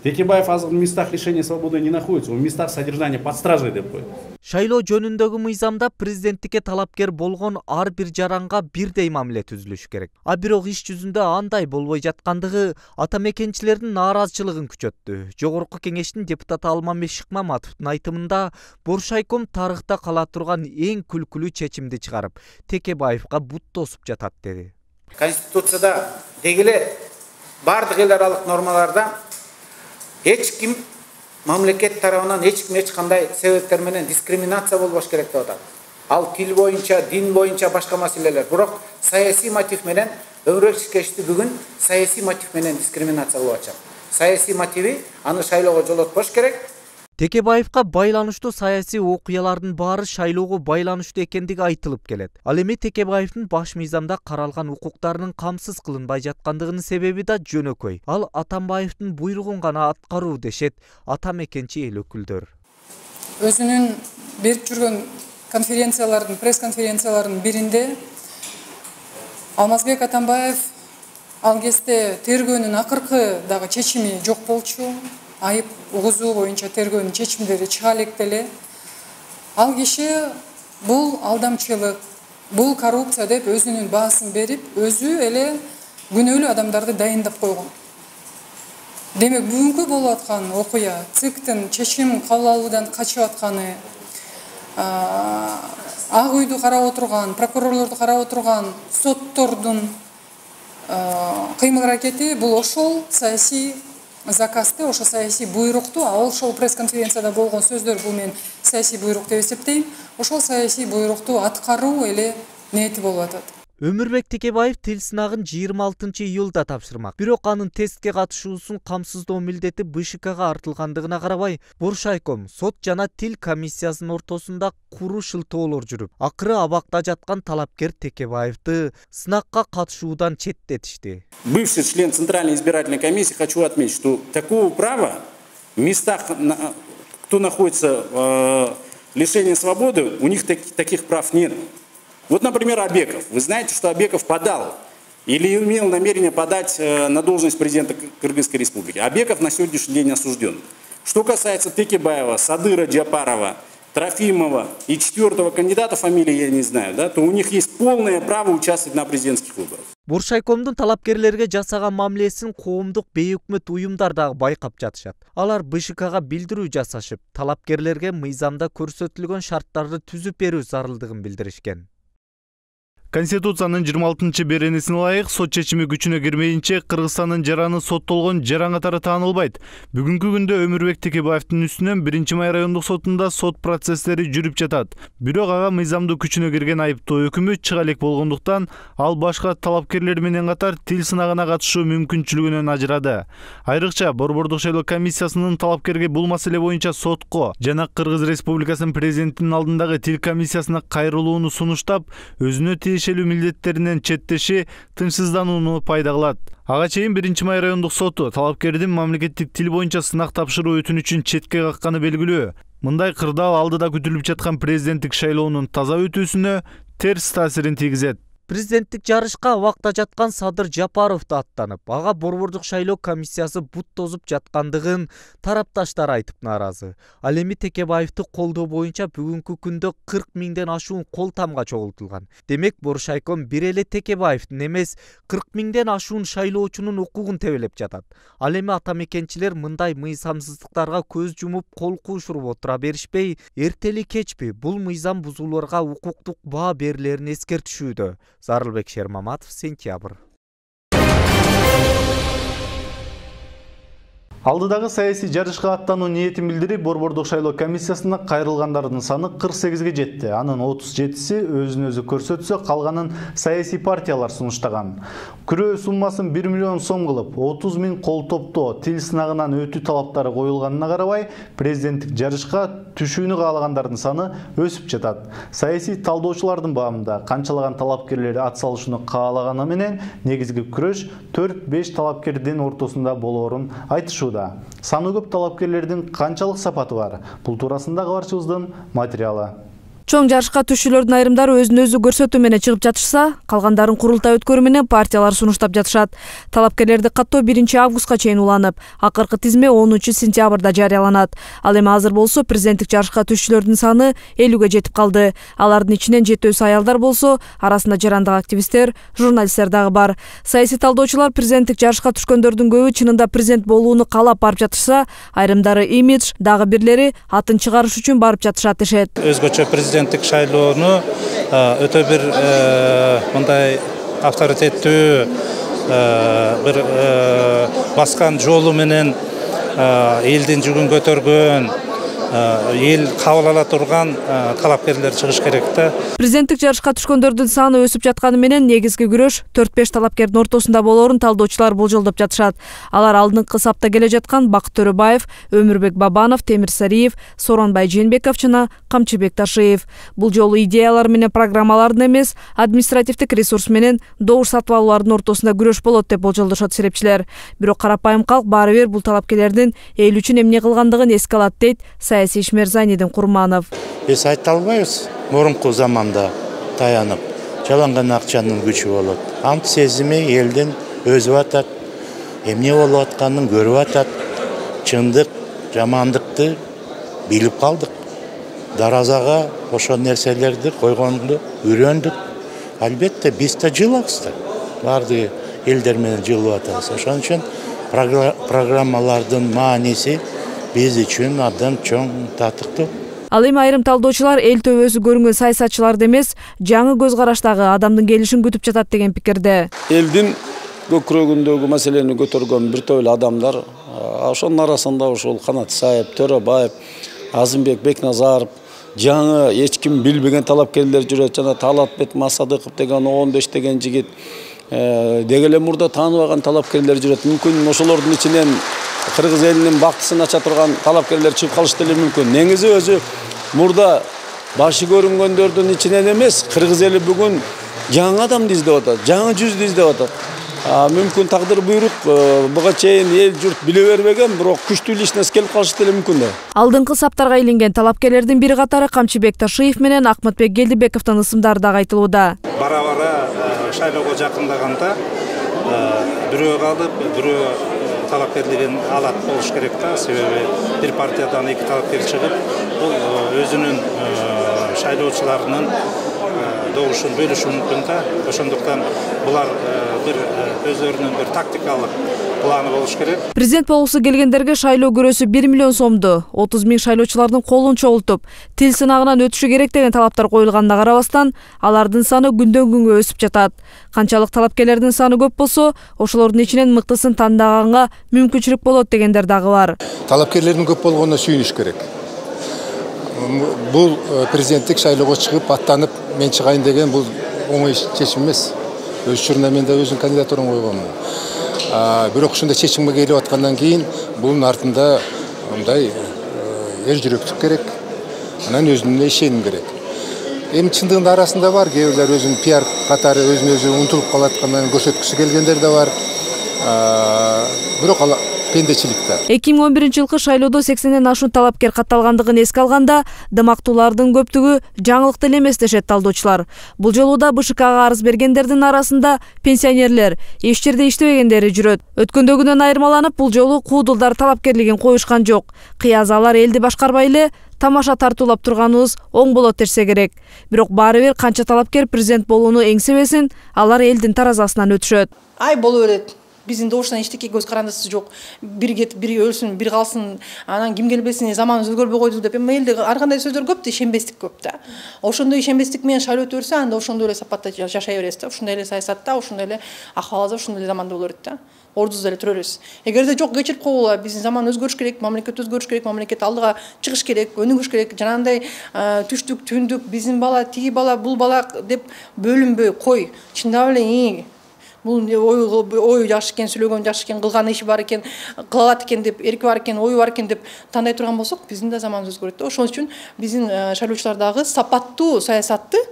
Текебаев азыр в местах лишения свободы не находится, он в местах содержания под стражей деп коет. Шайлоо жөнүндөгү мыйзамда президенттикке талапкер болгон ар бир жаранга бирдей мамиле түзүлүш керек. А бирок иш жүзүндө андай болбой жаткандыгы атамекенчилердин нааразычылыгын күчөттү. Жогорку кеңештин депутаты Алмамбет Шыкмаматовдун айтымында Боршайком тарыхта кала турган эң күлкүлүү чечимди чыгарып, Текебаевга бут тосуп жатат деди. Конституцияда дегеле бардык эл аралык нормаларда эч ким мамлекет тарабынан эч кандай себептер менен дискриминация болбош керек деп атат. Ал тил боюнча, дин боюнча башка маселелер. Бирок саясий мотив менен Өмүрбек Черкешевди бүгүн саясий мотив менен дискриминация кылып атышат. Саясий мотиви аны шайлоого жолотпош керек. Текебаевка байланыштуу саясий окуялардын баары шайлоого байланыштуу экендиги айтылып келет. Ал эми Текебаевдин баш мыйзамда каралган укуктарынын камсыз кылынбай жаткандыгынын себеби да жөнөкөй. Ал Атамбаевдин буйругун гана аткаруу дешет ата мекенчи эл өкүлдөр. Өзүнүн берип жүргөн конференциялардын, пресс-конференциялардын биринде Алмазбек Атамбаев ал кезде тергөөнүн акыркы дагы чечими жок болчу. Айып угузуу боюнча тергөөнүн чечимдери чыга электеле. Ал киши бул алдамчылык, бул коррупция деп өзүнүн баасын берип, өзү эле күнөөлүү адамдарды дайындап койгон. Демек бүгүнкү болуп аткан окуя ЦИКтин чечим кабыл алуудан качып атканы, Ак үйдү карап отурган, прокурорлорду карап отурган соттордун кыймыл аракети бул ошол саясий заказды, ошо саясий буйрукту, ошол пресс-конференцияда болгон сөздөр бул мен саясий буйрук деп эсептейм. Ошол саясий буйрукту аткаруу эле ниети болуп атат. Өмүрбек Текебаев тил сынагын 26 июлда тапшырмак. Бирок анын тестке катышуусун камсыздоо милдети БШКга артылгандыгына карабай, Боршайком сот жана тил комиссиясынын ортосунда куру шылтоолор жүрүп, акыры абакта жаткан талапкер Текебаевди сынакка катышуудан четтетишти. Бывший член Центральной избирательной комиссии, хочу отметить, что такого права в местах, кто находится лишение свободы, у них таких прав нет. Вот, например, Абеков. Вы знаете, что Абеков подал или имел намерение подать на должность президента Кыргызской республики. Абеков на сегодняшний день осужден. Что касается Текебаева, Садыра Джапарова, Трофимова и четвертого кандидата, фамилии я не знаю, да, то у них есть полное право участвовать на президентских выборах. Боршайкомдун талапкерлерге жасаган мамилесин коомдук бейөкмөт уюмдар дагы байкап жатышат. Алар БШКга билдирүү жасашып, талапкерлерге мыйзамда көрсөтүлгөн шарттарды түзүп берүү зарылдыгын билдиришкен. Конституциянын 26 беренесине ылайык сот чечими күчүнө кирмейинче Кыргызстандын жараны соттолгон жаран катары таанылбайт. Бүгүнкү күндө Өмүрбек Текебаевдин үстүнөн 1-Май райондук сотунда сот процесстери жүрүп жатат. Бирок ага мыйзамдуу күчүнө кирген айыптоо өкүмү чыга элек болгондуктан ал башка талапкерлер менен катар тил сынагына катышуу мүмкүнчүлүгүнөн ажырады. Айрыкча Борбордук шайлоо комиссиясынын талапкерге бул маселе боюнча сотко жана Кыргыз Республикасынын президентинин алдындагы тил комиссиясына кайрылууну сунуштап, өзүнө тиешелүү милдеттеринен четтеши тынчсызданууну пайда кылат. Ага чейин 1-Май райондук соту талапкердин мамлекеттик тил боюнча сынак тапшыруу өтүнүчүн четке какканы белгилүү. Мындай кырдаал алдыда күтүлүп жаткан президенттик шайлоонун таза өтүүсүнө терс таасирин тийгизет. Президенттик жарышка абакта жаткан Садыр Жапаров да аттанып, ага Борбордук шайлоо комиссиясы бут тозуп жаткандыгын тарапташтар айтып нааразы. Ал эми Текебаевди колдоо боюнча бүгүнкү күндө 40 миңден ашуун кол тамга чогултулган. Демек Боршайком бир эле Текебаевдин эмес 40 миңден ашуун шайлоочунун укугун тебелеп жатат. Ал эми ата мекенчилер мындай мыйзамсыздыктарга көз жумуп кол куушуруп отура беришпей, эртели кечпи бул мыйзам бузууларга укуктук баа берилерин эскертишүүдө. Зарылбек Шермаматов, сентябрь. Алдыдагы саясий жарышка аттануу ниетин билдирип, Борбордук шайлоо комиссиясына кайрылгандардын саны 48-ге жетти. Анын 37-си өзүн өзү көрсөтсө, калганын саясий партиялар сунуштаган. Күрөө суммасын 1 миллион сом кылып, 30 миң кол топтоо тил сынагынан өтүү талаптары коюлганына карабай, президенттик жарышка түшүүнү каалагандардын саны өсүп жатат. Саясий талдоочулардын баамында канчалаган талапкерлер ат салышууну каалаганы менен негизги күрөш 4-5 талапкердин ортосунда болоорун айтышууда. Саны көп талапкерлердин канчалык сапаты бар? Бул туурасында кабарчыбыздын материалы. Чоң жарышка түшүүлөрдүн айрымдары өзүн өзү көрсөтүү менен чыгып жатышса, калгандарын курултай өткөрүү менен партиялар сунуштап жатышат. Талапкерлерди каттоо 1-августка чейин уланып, акыркы тизме 10-сентябрда жарыяланат. Ал эми азыр болсо президенттик жарышка түшүүлөрдүн саны 50-ге жетип калды. Алардын ичинен 7-өсү аялдар болсо, арасында жарандык активисттер, журналисттер дагы бар. Саясий талдоочулар президенттик жарышка түшкөндөрдүн көбү чынында президент болууну каалап барып жатышса, айрымдары имидж, дагы бирлери атын чыгарыш үчүн барып жатышат дешет. Өзгөчө президенттик шайлоону өтө бир мындай авторитеттүү бир баскан жолу менен элдин жүгүн көтөргөн эл кабыл ала турган талапкерлер чыгыш керек да. Президенттик жарышка түшкөндөрдүн саны өсүп жатканы менен негизги күрөш 4-5 талапкердин ортосунда болоорун талдоочулар болжолдоп жатышат. Алар алдыңкы сапта келе жаткан Бакыт Төрөбаев, Өмүрбек Бабанов, Темир Сариев, Сооронбай Жээнбеков жана Камчыбек Ташиев. Бул жолу идеялар менен программалардын эмес, административдик ресурс менен добуш сатып алуулардын ортосунда күрөш болот деп болжолдошот серепчилер. Бирок карапайым калк баары бир бул талапкерлердин эл үчүн эмне кылгандыгын эске алат дейт саясий ишмер Зайнидин Курманов. Биз айта албайбыз, мурунку заманда таянып, жаланган акчанын күчү болот. Ант сезими элдин өзүп атат, эмне болуп атканын көрүп атат. Чындык, жамандыкты билип калдык. Даразага ошол нерселерди койгонду үйрөндүк. Албетте биз да жылабыз да. Бардыгы элдер менен жылып атабыз. Ошон үчүн программалардын мааниси биз үчүн абдан чоң татыктуу. Ал эми айрым талдоочулар эл төбөсү көрүнгөн саясатчыларды эмес, жаңы көз караштагы адамдын келишин күтүп жатат деген пикирде. Элдин көкүрөгүндөгү маселени көтөргөн бир топ адамдар, ошонун арасында ошол Канат Исаев, Төрөбаев, Азымбек Бекназаров, жаңы эч ким билбеген талапкерлер жүрөт, жана Талатбек Масадыков деген 15 деген жигит, деги эле мурда тааныбаган талапкерлер жүрөт. Мүмкүн ошолордун ичинен кыргыз элинин бактысын ача турган талапкерлер чыгып калышы деле мүмкүн. Негизи өзү мурда башы көрүнгөндөрдүн ичинен эмес, кыргыз эли бүгүн жаңы адамды издеп атат, жаңы жүздү издеп атат. Мүмкүн тагдыр буйрук буга чейин эл журт биле бербеген, бирок күчтүү личность келип калышы деле мүмкүн да. Алдыңкы саптарга илинген талапкерлердин бири катары Камчыбек Ташиев менен Акматбек Келдибековдун ысымдары дагы айтылууда. Бара-бара шайлоого жакындаганда бирөө калып, бирөө талапкерлигин алат болуш керек да. Себеби бир партиядан 2 талапкер чыгып, бул өзүнүн шайлоочуларынын добушун бөлүшү мүмкүн да. Ошондуктан булар бир өзлөрүнүн бир тактикалык планы болуш керек. Президент болгусу келгендерге шайлоо көрөсү 1 миллион сомду 30 000 шайлоочулардын колун чогултуп, тил сынагынан өтүшү керек деген талаптар коюлганына карабастан, алардын саны күндөн күнгө өсүп жатат. Канчалык талапкерлердин саны көп болсо, ошолордун ичинен мыктысын тандаганга мүмкүнчүлүк болот дегендер дагы бар. Талапкерлердин көп болгонуна сүйүнүш керек. Бул президенттик шайлоого чыгып аттанып мен чыгайын деген бул оңой чечим эмес. Өз учурунда мен да өзүнүн кандидатурамды койгонмун. Бирок ушундай чечимге келип аткандан кийин бунун артында мындай эл жүрөктүк керек. Анан өзүнө ишеним керек. Эми чындыгында арасында бар, кээ бирлер өзүнүн пиар катары өзүн өзү унутулуп калатканын көрсөткүсү келгендер да бар. Бирок ал пендечилик да. 2011-жылкы шайлоодо 80ден ашуун талапкер катталгандыгын эске алганда, дымактуулардын көптүгү жаңылык деле эмес дешет талдоочулар. Бул жолу да БШКга арыз бергендердин арасында пенсионерлер, эч жерде иштебегендери жүрөт. Өткөндөгүнөн айырмаланып, бул жолу куудулдар талапкерлигин коюшкан жок. Кыязы алар элди башкарбай эле тамаша тартуулап турганыбыз оң болот десе керек. Бирок баары бир канча талапкер президент болууну эңсебесин, алар элдин таразасынан өтүшөт. Ай боло берет. Биздин добуштан эчтеке көз карандысы жок. Бир кетип, бири өлсүн, бир калсын, анан ким келбесин, заман өзгөрбөй койду деп. Эми элде ар кандай сөздөр көп да, ишенбестик көп да. Ошондой ишенбестик менен шайлоо өтө берсе, анда ошондой эле сапатта жашай бересиз да. Ошондой эле саясатта, ошондой эле акыбалда, ошондой эле заманда боло берет да. Ордуз эле тура беребиз. Эгерде жок кечирип койгула, биздин заман өзгөрүш керек, мамлекет өзгөрүш керек, мамлекет алдыга чыгыш керек, өнүгүш керек. Жанагындай түштүк, түндүк, биздин бала, тиги бала, бул бала деп бөлүнбөй кой. Чындап эле бул ою жакшы экен, сүйлөгөн жакшы экен, кылган иши бар экен, кыла алат экен деп, эрки бар экен, ою бар экен деп тандай турган болсок, биздин да заманыбыз өзгөрөт да. Ошон үчүн биздин шайлоочулардагы сапаттуу саясатты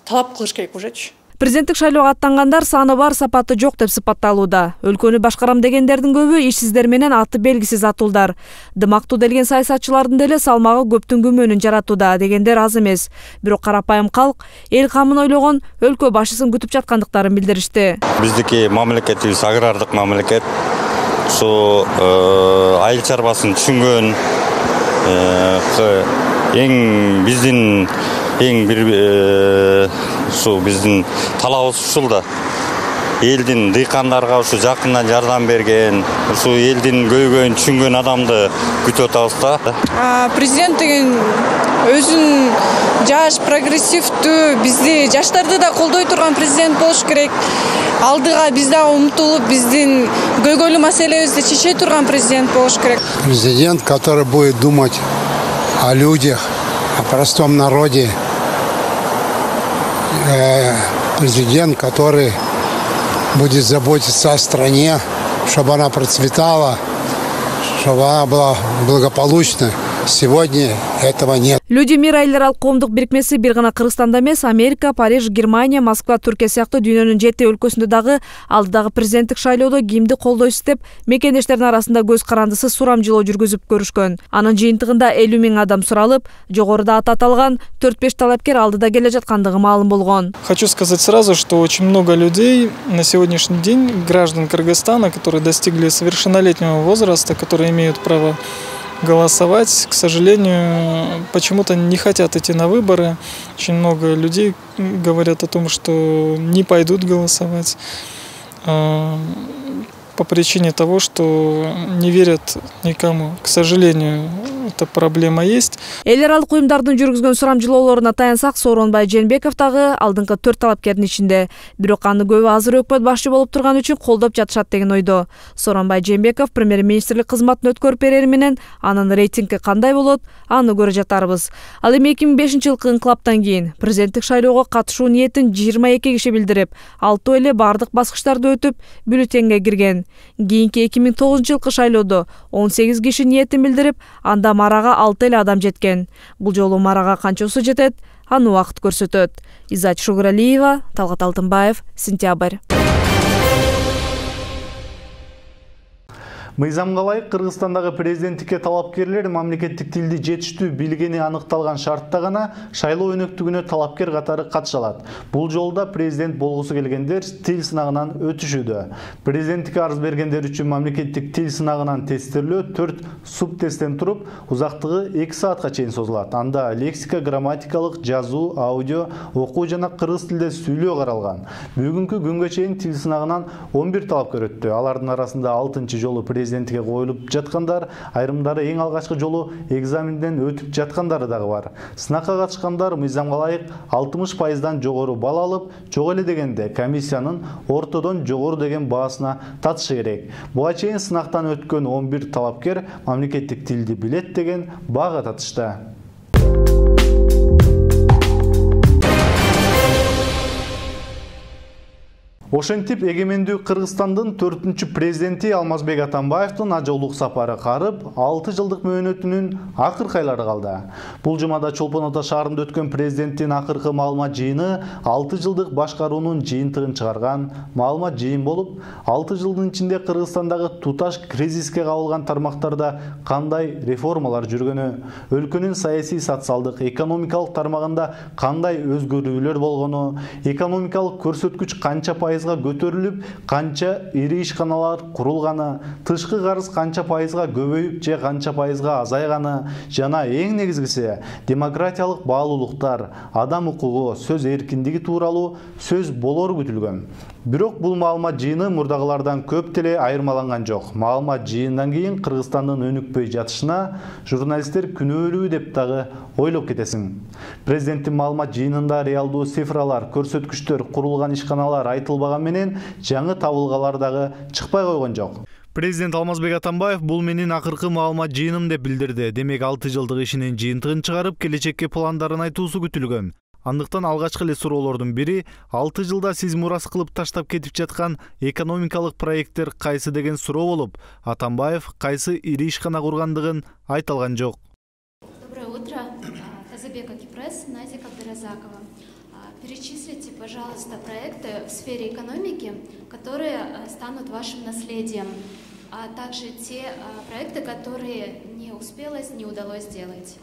талап кылыш керек ужечи. Президенттик шайлоого аттангандар саны бар, сапаты жок деп сыпатталууда. Өлкөнү башкарам дегендердин көбү ишсиздер менен аты белгисиз атуулдар. Дымактуу делген саясатчылардын деле салмагы көптүн күмөнүн жаратууда дегендер аз эмес. Бирок карапайым калк эл камын ойлогон өлкө башчысын күтүп жаткандыктарын билдиришти. Биздики мамлекетибиз агрардык мамлекет. Ушу айыл чарбасын түшүнгөн эң биздин эң бир ушу биздин талабыбыз ушул да. Элдин дыйкандарга ушу жакындан жардам берген, ушу элдин көйгөйүн түшүнгөн адамды күтүп атабыз да. Президент деген өзүн жаш, прогрессивдүү, бизди жаштарды да колдой турган президент болуш керек. Алдыга биз да умтулуп, биздин көйгөйлүү маселебизди чече турган президент болуш керек. Президент, который будет думать о людях, о простом народе. Президент, который будет заботиться о стране, чтобы она процветала, чтобы она была благополучна. Сегодня этого нет. Люди мир айлар коомдук бирикмеси бир гана Кыргызстанда эмес, Америка, Париж, Германия, Москва, Түркия сыяктуу дүйнөнүн 7 өлкөсүндө дагы алдыдагы президенттик шайлоодо кимди колдойсуз деп мекендештердин арасында көз карандысы сурамжылоо жүргүзүп көрүшкөн. Анын жыйынтыгында 50 000 адам суралып, жогоруда аты аталган 4-5 талапкер алдыда келе жаткандыгы маалым болгон. Хочу сказать сразу, что очень много людей на сегодняшний день, граждан Кыргызстана, которые достигли совершеннолетнего возраста, которые имеют право голосовать, к сожалению, почему-то не хотят идти на выборы. Очень много людей говорят о том, что не пойдут голосовать по причине того, что не верят никому. К сожалению, эта проблема есть. Эл аралык уюмдардын жүргүзгөн сурамжылоолоруна таянсак, Сооронбай Жээнбеков дагы алдыңкы 4 талапкердин ичинде. Бирок аны көбү азыр өкмөт башчы болуп турган үчүн колдоп жатышат деген ойдо. Сооронбай Жээнбеков премьер-министрлик кызматын өткөрүп берери менен анын рейтинги кандай болот, аны көрө жатарбыз. Ал эми 2005-жылкы инкылаптан кийин президенттик шайлоого катышуу ниетин 22 киши билдирип, 6 эле бардык баскычтарды өтүп, бюллетенге кирген. Кийинки 2009-жылкы шайлоодо 18 киши ниетин билдирип, анда марага 6 эле адам жеткен. Бул жолу марага канчасы жетет, аны убакыт көрсөтөт. Изат Шугуралиева, Талгат Алтынбаев, Сентябрь. Мыйзамга ылайык Кыргызстандагы президенттикке талапкерлер мамлекеттик тилди жетиштүү билгени аныкталган шартта гана шайлоо өнөктүгүнө талапкер катары катыша алат. Бул жолда президент болгусу келгендер тил сынагынан өтүшүүдө. Президенттикке арыз бергендер үчүн мамлекеттик тил сынагынан тесттелөө 4 субтесттен туруп, узактыгы 2 саатка чейин созулат. Анда лексика, грамматикалык, жазуу, аудио, окуу жана кыргыз тилде сүйлөө каралган. Бүгүнкү күнгө чейин тил сынагынан 11 талапкер өттү. Алардын арасында 6-чы жолу президентке коюлуп жаткандар, айрымдары эң алгачкы жолу экзаменден өтүп жаткандары дагы бар. Сынакка катышкандар мыйзамга ылайык 60%дан жогору бал алып, жок эле дегенде комиссиянын ортодон жогору деген баасына татышы керек. Буга чейин сынактан өткөн 11 талапкер мамлекеттик тилди билет деген баага татышты. Ошентип эгемендүү Кыргызстандын 4-чү президенти Алмазбек Атамбаевдин ажоолук сапары карып, 6 жылдык мөөнөтүнүн акыркы айлары калды. Бул жумада Чолпон Ата шаарында өткөн президенттин акыркы маалымат жыйыны 6 жылдык башкаруунун жыйынтыгын чыгарган маалымат жыйын болуп, 6 жылдын ичинде Кыргызстандагы туташ кризиске кабылган тармактарда кандай реформалар жүргөнү, өлкөнүн саясий, социалдык, экономикалык тармагында кандай өзгөрүүлөр болгону, экономикалык көрсөткүч канча пайызга көтөрүлүп, канча ири ишканалар курулганы, тышкы карыз канча пайызга көбөйүп же канча пайызга азайганы жана эң негизгиси демократиялык баалуулуктар, адам укугу, сөз эркиндиги тууралуу сөз болору күтүлгөн. Бирок бул маалымат жыйыны мурдагылардан көп деле айырмаланган жок. Маалымат жыйындан кийин Кыргызстандын өнүкпөй жатышына журналисттер күнөөлүү деп дагы ойлоп кетесиң. Президенттин маалымат жыйынында реалдуу цифралар, көрсөткүчтөр, курулган ишканалар айтылбаган менен жаңы табылгалар дагы чыкпай койгон жок. Президент Алмазбек Атамбаев бул менин акыркы маалымат жыйыным деп билдирди. Демек 6 жылдык ишинин жыйынтыгын чыгарып, келечекке пландарын айтуусу күтүлгөн. Андыктан алгачкы эле суроолордун бири 6 жылда сиз мурас кылып таштап кетип жаткан экономикалык проекттер кайсы деген суроо болуп, Атамбаев кайсы ири ишкана кургандыгын айта алган жок. Доброе утро. Тазабек Акипресс, Назик Абдуразакова. Перечислите, пожалуйста, проекты в сфере экономики, которые станут вашим наследием, а также те проекты, которые не удалось сделать.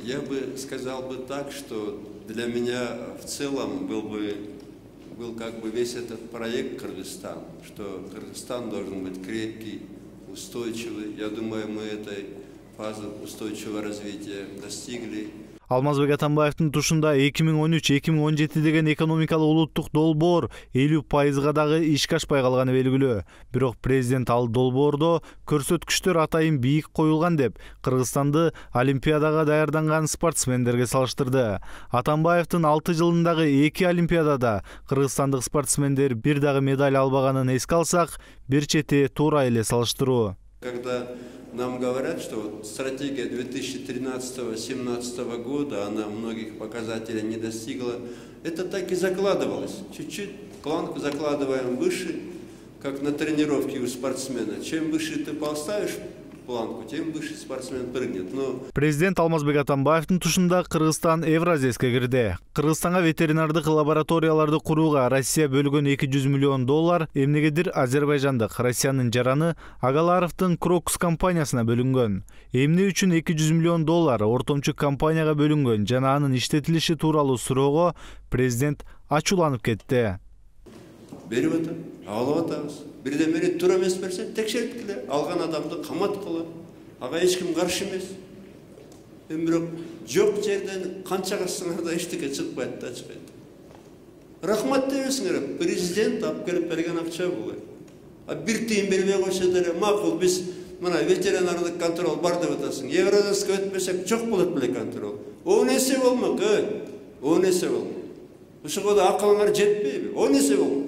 Я бы сказал бы так, что для меня в целом был как бы весь этот проект Кыргызстан, что Кыргызстан должен быть крепкий, устойчивый. Я думаю, мы этой фазы устойчивого развития достигли. Алмазбек Атамбаевдин тушунда 2013-2017 деген экономикалык улуттук долбоор 50%га дагы ишке ашпай калганы белгилүү. Бирок президент ал долбоордо көрсөткүчтөр атайын бийик коюлган деп Кыргызстанды Олимпиадага даярданган спортсмендерге салыштырды. Атамбаевдин 6 жылындагы 2 Олимпиадада кыргызстандык спортсмендер бир дагы медаль албаганын эске алсак, бир чети туура эле салыштыруу. Когда нам говорят, что стратегия 2013-2017 года, она многих показателей не достигла, это так и закладывалось. Чуть-чуть планку закладываем выше, как на тренировке у спортсмена. Чем выше ты поставишь планку, тем выше спортсмен прыгнет. Но... Президент Алмазбек Атамбаевдин тушунда Кыргызстан Евразияске кирди. Кыргызстанга ветеринардык лабораторияларды курууга Россия бөлгөн $200 миллион, эмнегедир азербайжандык Россиянын жараны Агаларовдун Крокус компаниясына бөлүнгөн. Эмне үчүн $200 миллион ортомчу компанияга бөлүнгөн жана анын иштетилиши тууралуу суроого президент ачууланып кетти. Берип атам, алып атабыз. Бирден бери туура эмес берсе, текшерткиле. Алган адамды камат кылып, ага эч ким каршы эмес. Бирок жок жерден канча кылсаңар да эчтеке чыкпайт да чыкпайт. Рахмат дебесиңер, президент алып келип берген акча бул. А бир тыйын бербей койсо деле макул, биз мына ветеринардык контроль бар деп атасың. Евразияска өтпөсөк жок болот беле контроль. Он эсе болмок, он эсе болмок. Ушуга да акылыңар жетпейби? Он эсе болмок.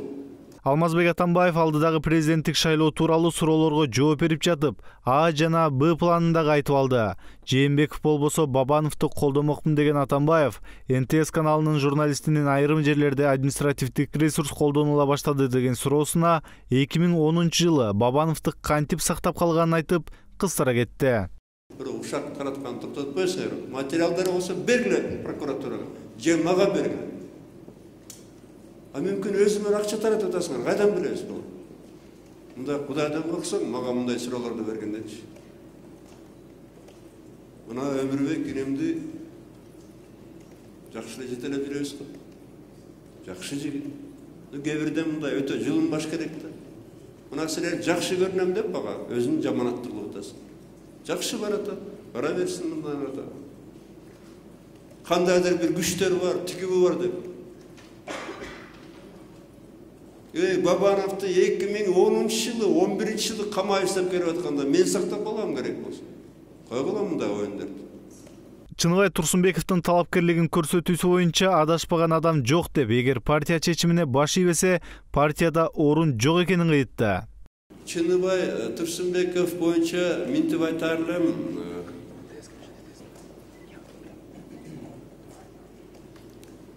Алмазбек Атамбаев алдыдагы президенттик шайлоо тууралуу суроолорго жооп берип жатып, А жана Б планын дагы айтып алды. Жээнбеков болбосо Бабановду колдомокмун деген Атамбаев НТС каналынын журналистинин айрым жерлерде административдик ресурс колдонула баштады деген суроосуна 2010 жылы Бабановду кантип сактап калганын айтып, кыстыра кетти. Бир ушак тараткан токтотпойсуңар, материалдар болсо бергиле прокуратурага, же мага бергиле. А мүмкін өзімен ақша таратып атасыңар, қайдан білесіз бұл? Мында Құдайдан қорқсаң, маған мындай сұрауларды бергендерші. Мына Өмірбек инемді жақшылы жетелеп жүресіз ғой. Жақшы жігіт. Кейбірден мындай өте жылын баш керек та. Мына сілер жақшы көрінем деп баға, өзін жаманатты қылып атасың. Жақшы барата, бара берсін мындан ата. Қандайдыр бір күштер бар, тігібі бар деп. Бабановду 2010 жылы, 11 жылы камай иштеп келип атканда мен сактап калам керек болсо. Кой кылам мындай оюндарды? Чыныбай Турсунбековдун талапкерлигин көрсөтүүсү боюнча адашпаган адам жок деп, эгер партия чечимине баш ийбесе, партияда орун жок экенин айтты. Чыныбай Турсунбеков боюнча минтип айтар элем,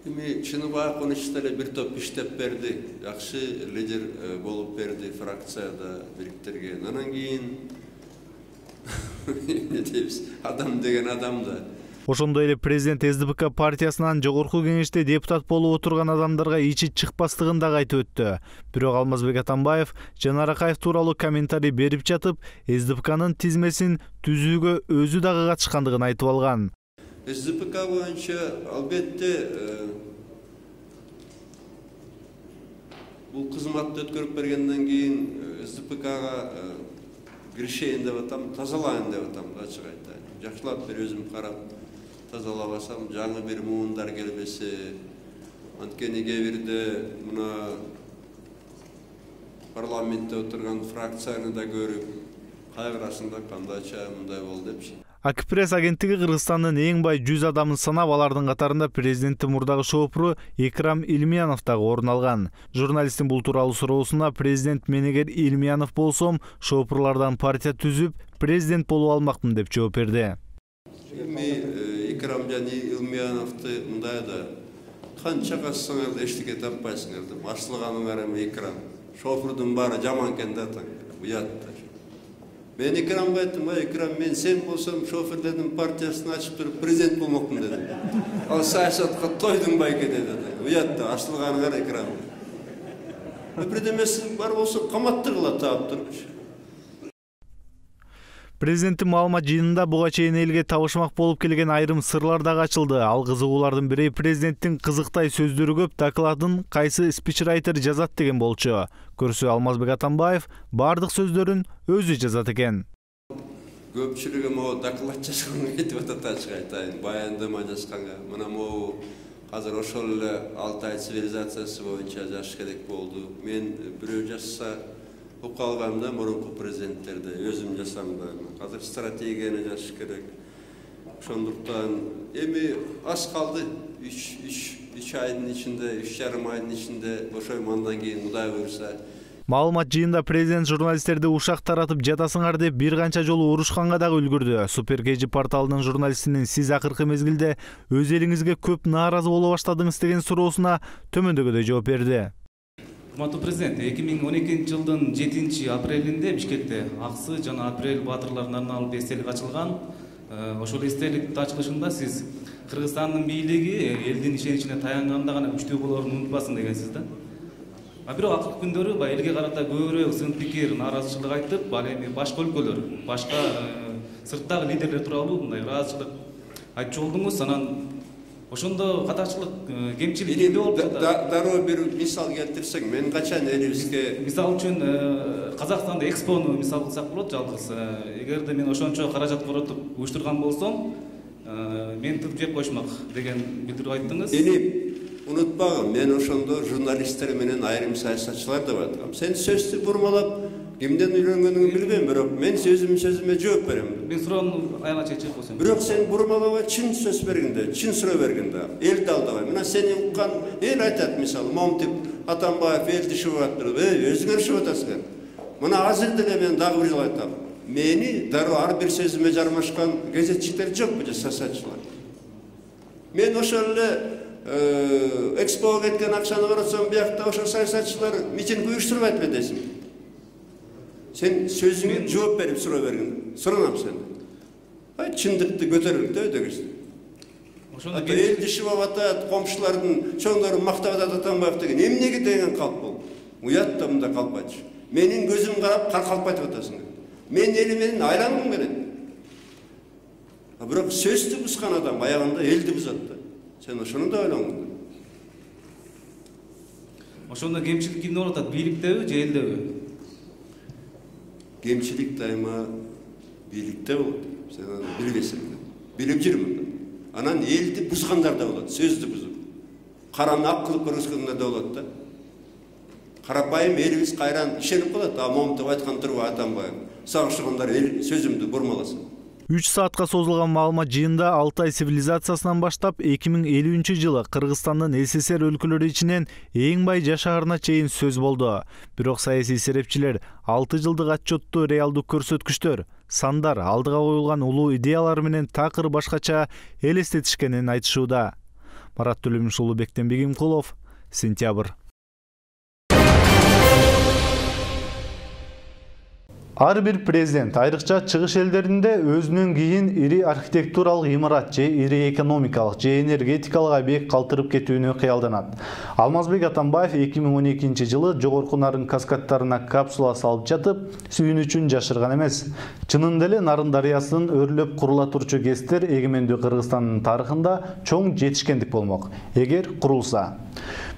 Чыныбай конучтале бир топ иштеп берди, жакшы лидер болуп берди, фракцияда бириктирген. Анан кийин адам деген адам да. Ошондой эле президент СДПК партиясынан жогорку кеңеште депутат болуп отурган адамдарга ичи чыкпастыгын дагы айтып өттү. Бирок Алмазбек Атамбаев Жанар Акаев тууралуу комментарий берип жатып, СДПКнын тизмесин түзүүгө өзү дагы катышкандыгын айтып алган. СДПК боюнча албетте бул кызматты өткөрүп бергенден кийин СДПКга киришейин деп атам, тазалайын деп атам, ачык айтайын. Жакшылап бир өзүм карап тазалабасам, жаңы бир муундар келбесе, анткени кээ бирде мына парламентте отурган фракцияны да көрүп, кайгырасың да кандайча мындай болду депчи. Акпресс агенттиги Кыргызстандын эң бай 100 адамын санап, алардын катарында президенттин мурдагы шоопуру Икрам Илмиянов дагы орун алган. Журналисттин бул тууралуу суроосуна президент мен эгер Илмиянов болсом, шоопурлардан партия түзүп, президент болуп алмакмын деп жооп берди. Икрам жана Илмияновду мындай да канча кассаңар да эчтеке таппайсыңар деп, ашылганыңар эми Икрам. Шоопурдун баары жаман экен да атаң, уят. Мен Ikram'a aytdım, Ikram men sen bolsam şoförlerдің партиясын açıp durup президент болмокмун dedim. Ал саясатка тойдың байке dedi. Уятты, ашылганыңар Ikram. Birдемеси бар болсо каматтыргыла таап турчу. Президенттин маалымат жыйынында буга чейин элге табышмак болуп келген айрым сырлар дагы ачылды. Ал кызыгуулардын бири президенттин кызыктай сөздөрү көп докладын кайсы спичрайтер жазат деген болчу. Көрсө Алмазбек Атамбаев бардык сөздөрүн өзү жазат экен. көпчүлүгү могу доклад жазганга кетип атат, ачык айтайын, баяндама жазганга. Мына могу азыр ошол эле Алтай цивилизациясы боюнча жазыш керек болду. Мен бирөө жазса окуп алгам да, мурунку президенттерди өзүм жасам да. Азыр стратегияны жазыш керек. Ошондуктан эми аз калды. 3 айдын ичинде, 3,5 айдын ичинде ошойм, андан кийин Кудай буйрса. Маалымат жыйында президент журналисттерди ушак таратып жатасыңар деп бир канча жолу урушканга дагы үлгүрдү. Суперкейжи порталынын журналистинин сиз акыркы мезгилде өз элиңизге көп нааразы боло баштадыңыз деген суроосуна төмөндөгүдөй жооп берди. Урматтуу президент, 2012 жылдын 7 апрелинде Бишкекте Аксы жана Апрель баатырларына арналып эстелик ачылган. Ошол эстелик ачылышында сиз Кыргызстандын бийлиги элдин ишеничине таянганда гана күчтүү болоорун унутпасын дегенсиз да. Бирок акыркы күндөрү элге карата көбүрөөк сын пикир, нааразычылык айтып, эми башка өлкөлөр, башка сырттагы лидерлер тууралуу мындай ыраазычылык айтчу болдуңуз. Анан ошондо катачылык, кемчилик эмне болуп жатат? Дароо бир мисал келтирсең, мен качан элибизге мисал үчүн Казакстанда экспону мисал кылсак болот жалгыз. Эгерде мен ошончо каражат коротуп уюштурган болсом, мен тып жеп коюшмак деген билдирип айттыңыз. Unutmağım, men ошондо журналисттер менен айрым саясатчылар деп айткам. Сен сөздү бурмалап, кимден үйрөнгөнүңдү билбейм, бирок мен сөзүмө жооп берем. Мен суроону аябай чечип койсом. Бирок сен бурмалабай чын сөз бергенде, чын суроо бергенде, элди алдабай. Мына сени уккан эл айтат, мисалы, Момтип Атамбаев элди шыбып атып, өзүңөр шыбып атасыңар. Мына азыр деле мен дагы бир жолу айтам. Мени дароо ар бир сөзүмө жармашкан газетчиктер жокпу же саясатчылар. Мен ошол эле экспоға кеткен ақшаны қарасам, бияқта ошо саясатчылар митинг уюштурбайт белесиң. Сен сөзүңө жооп берип суроо берген. Суранам сен. Чындыкты көтөрүп дегенсиң. Ошондо элди шыбап атат, комшулардын чоңдорун мактап атат Атамбаев деген. Эмнеге деген калп болду? Уят да мында калпайчы. Менин көзүм карап каркалпайт атасың. Мен эли менен айлангым келет. Бирок сөздү бузган адам аягында элди бузат да. Sen ошону да ойлоңуң. Ошондо кемчилик кимде болуп атат? Бийликтеби же элдеби? Кемчилик дайыма бийликте болот. Сен аны билбейсиң. Билип жүрмүн. Анан элди бузгандар да болот, сөздү бузуп. Караны ак кылып көргөзгөндөр да болот да. Карапайым элибиз кайран ишенип калат. Момтип айткан турба Атамбаев. Сагышкандар эл сөзүмдү бурмаласын. 3 саатка созулган маалымат жыйында Алтай цивилизациясынан баштап 2050 Кыргызстандын СССР өлкөлөрү ичинен эң бай жашаарына чейин сөз болду. Бирок саясий серепчилер 6 жылдык отчетту реалдуу көрсөткүчтөр, сандар, алдыга коюлган улуу идеялар менен такыр башкача элестетишкенин айтышууда. Марат Төлөмүш уулу, Бектен Бегимкулов, Сентябрь. Ар бир президент айрыкча чыгыш элдеринде өзүнөн кийин ири архитектуралык имарат же ири экономикалык же энергетикалык объект калтырып кетүүнү кыялданат. Алмазбек Атамбаев 2012 жылы Жогорку Нарын каскадтарына капсула салып жатып, сүйүнүчүн жашырган эмес. Чынында эле Нарын дарыясынын өрлөп курула турчу кездер эгемендүү Кыргызстандын тарыхында чоң жетишкендик болмок, эгер курулса.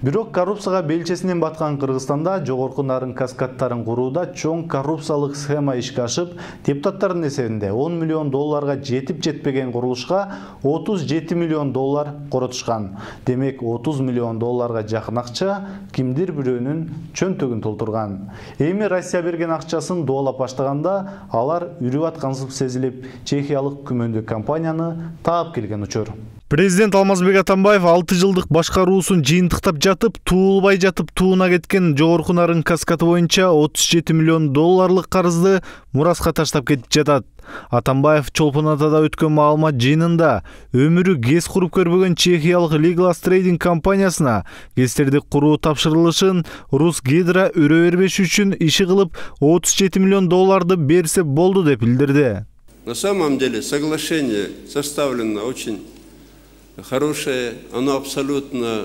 Бирок коррупцияга белчесинен баткан Кыргызстанда Жогорку Нарын каскадтарын курууда чоң коррупциялык схема ишке ашып, депутаттардын эсебинде 10 миллион долларга жетип жетпеген курулушка 37 миллион доллар коротушкан. Демек 30 миллион долларга жакын акча кимдир бирөөнүн чөнтөгүн толтурган. Эми Россия берген акчасын доолап баштаганда алар үрүп аткансып сезилип, чехиялык күмөндүү компанияны таап келген учур. Президент Алмазбек Атамбаев 6 жылдык башкаруусун жыйынтыктап жатып, туулбай жатып тууна кеткен Жогорку Нарын каскаты боюнча 37 миллион долларлык карызды мураска таштап кетип жатат. Атамбаев Чолпон Атада өткөн маалымат жыйынында өмүрү ГЭС куруп көрбөгөн чехиялык Liglas Trading компаниясына ГЭСтерди куруу тапшырылышын Русгидро өрө бербеш үчүн иши кылып 37 миллион долларды берсе болду деп билдирди. На самом деле соглашение составлено очень хорошее, оно абсолютно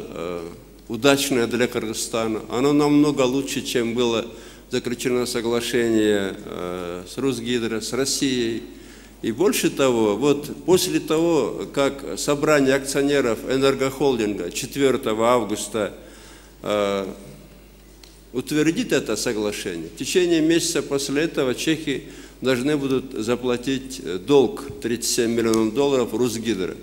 удачное для Кыргызстана. Оно намного лучше, чем было заключено соглашение с Русгидро, с Россией. И больше того, вот после того, как собрание акционеров энергохолдинга 4 августа утвердит это соглашение, в течение месяца после этого чехи должны будут заплатить долг 37 миллионов долларов Русгидро,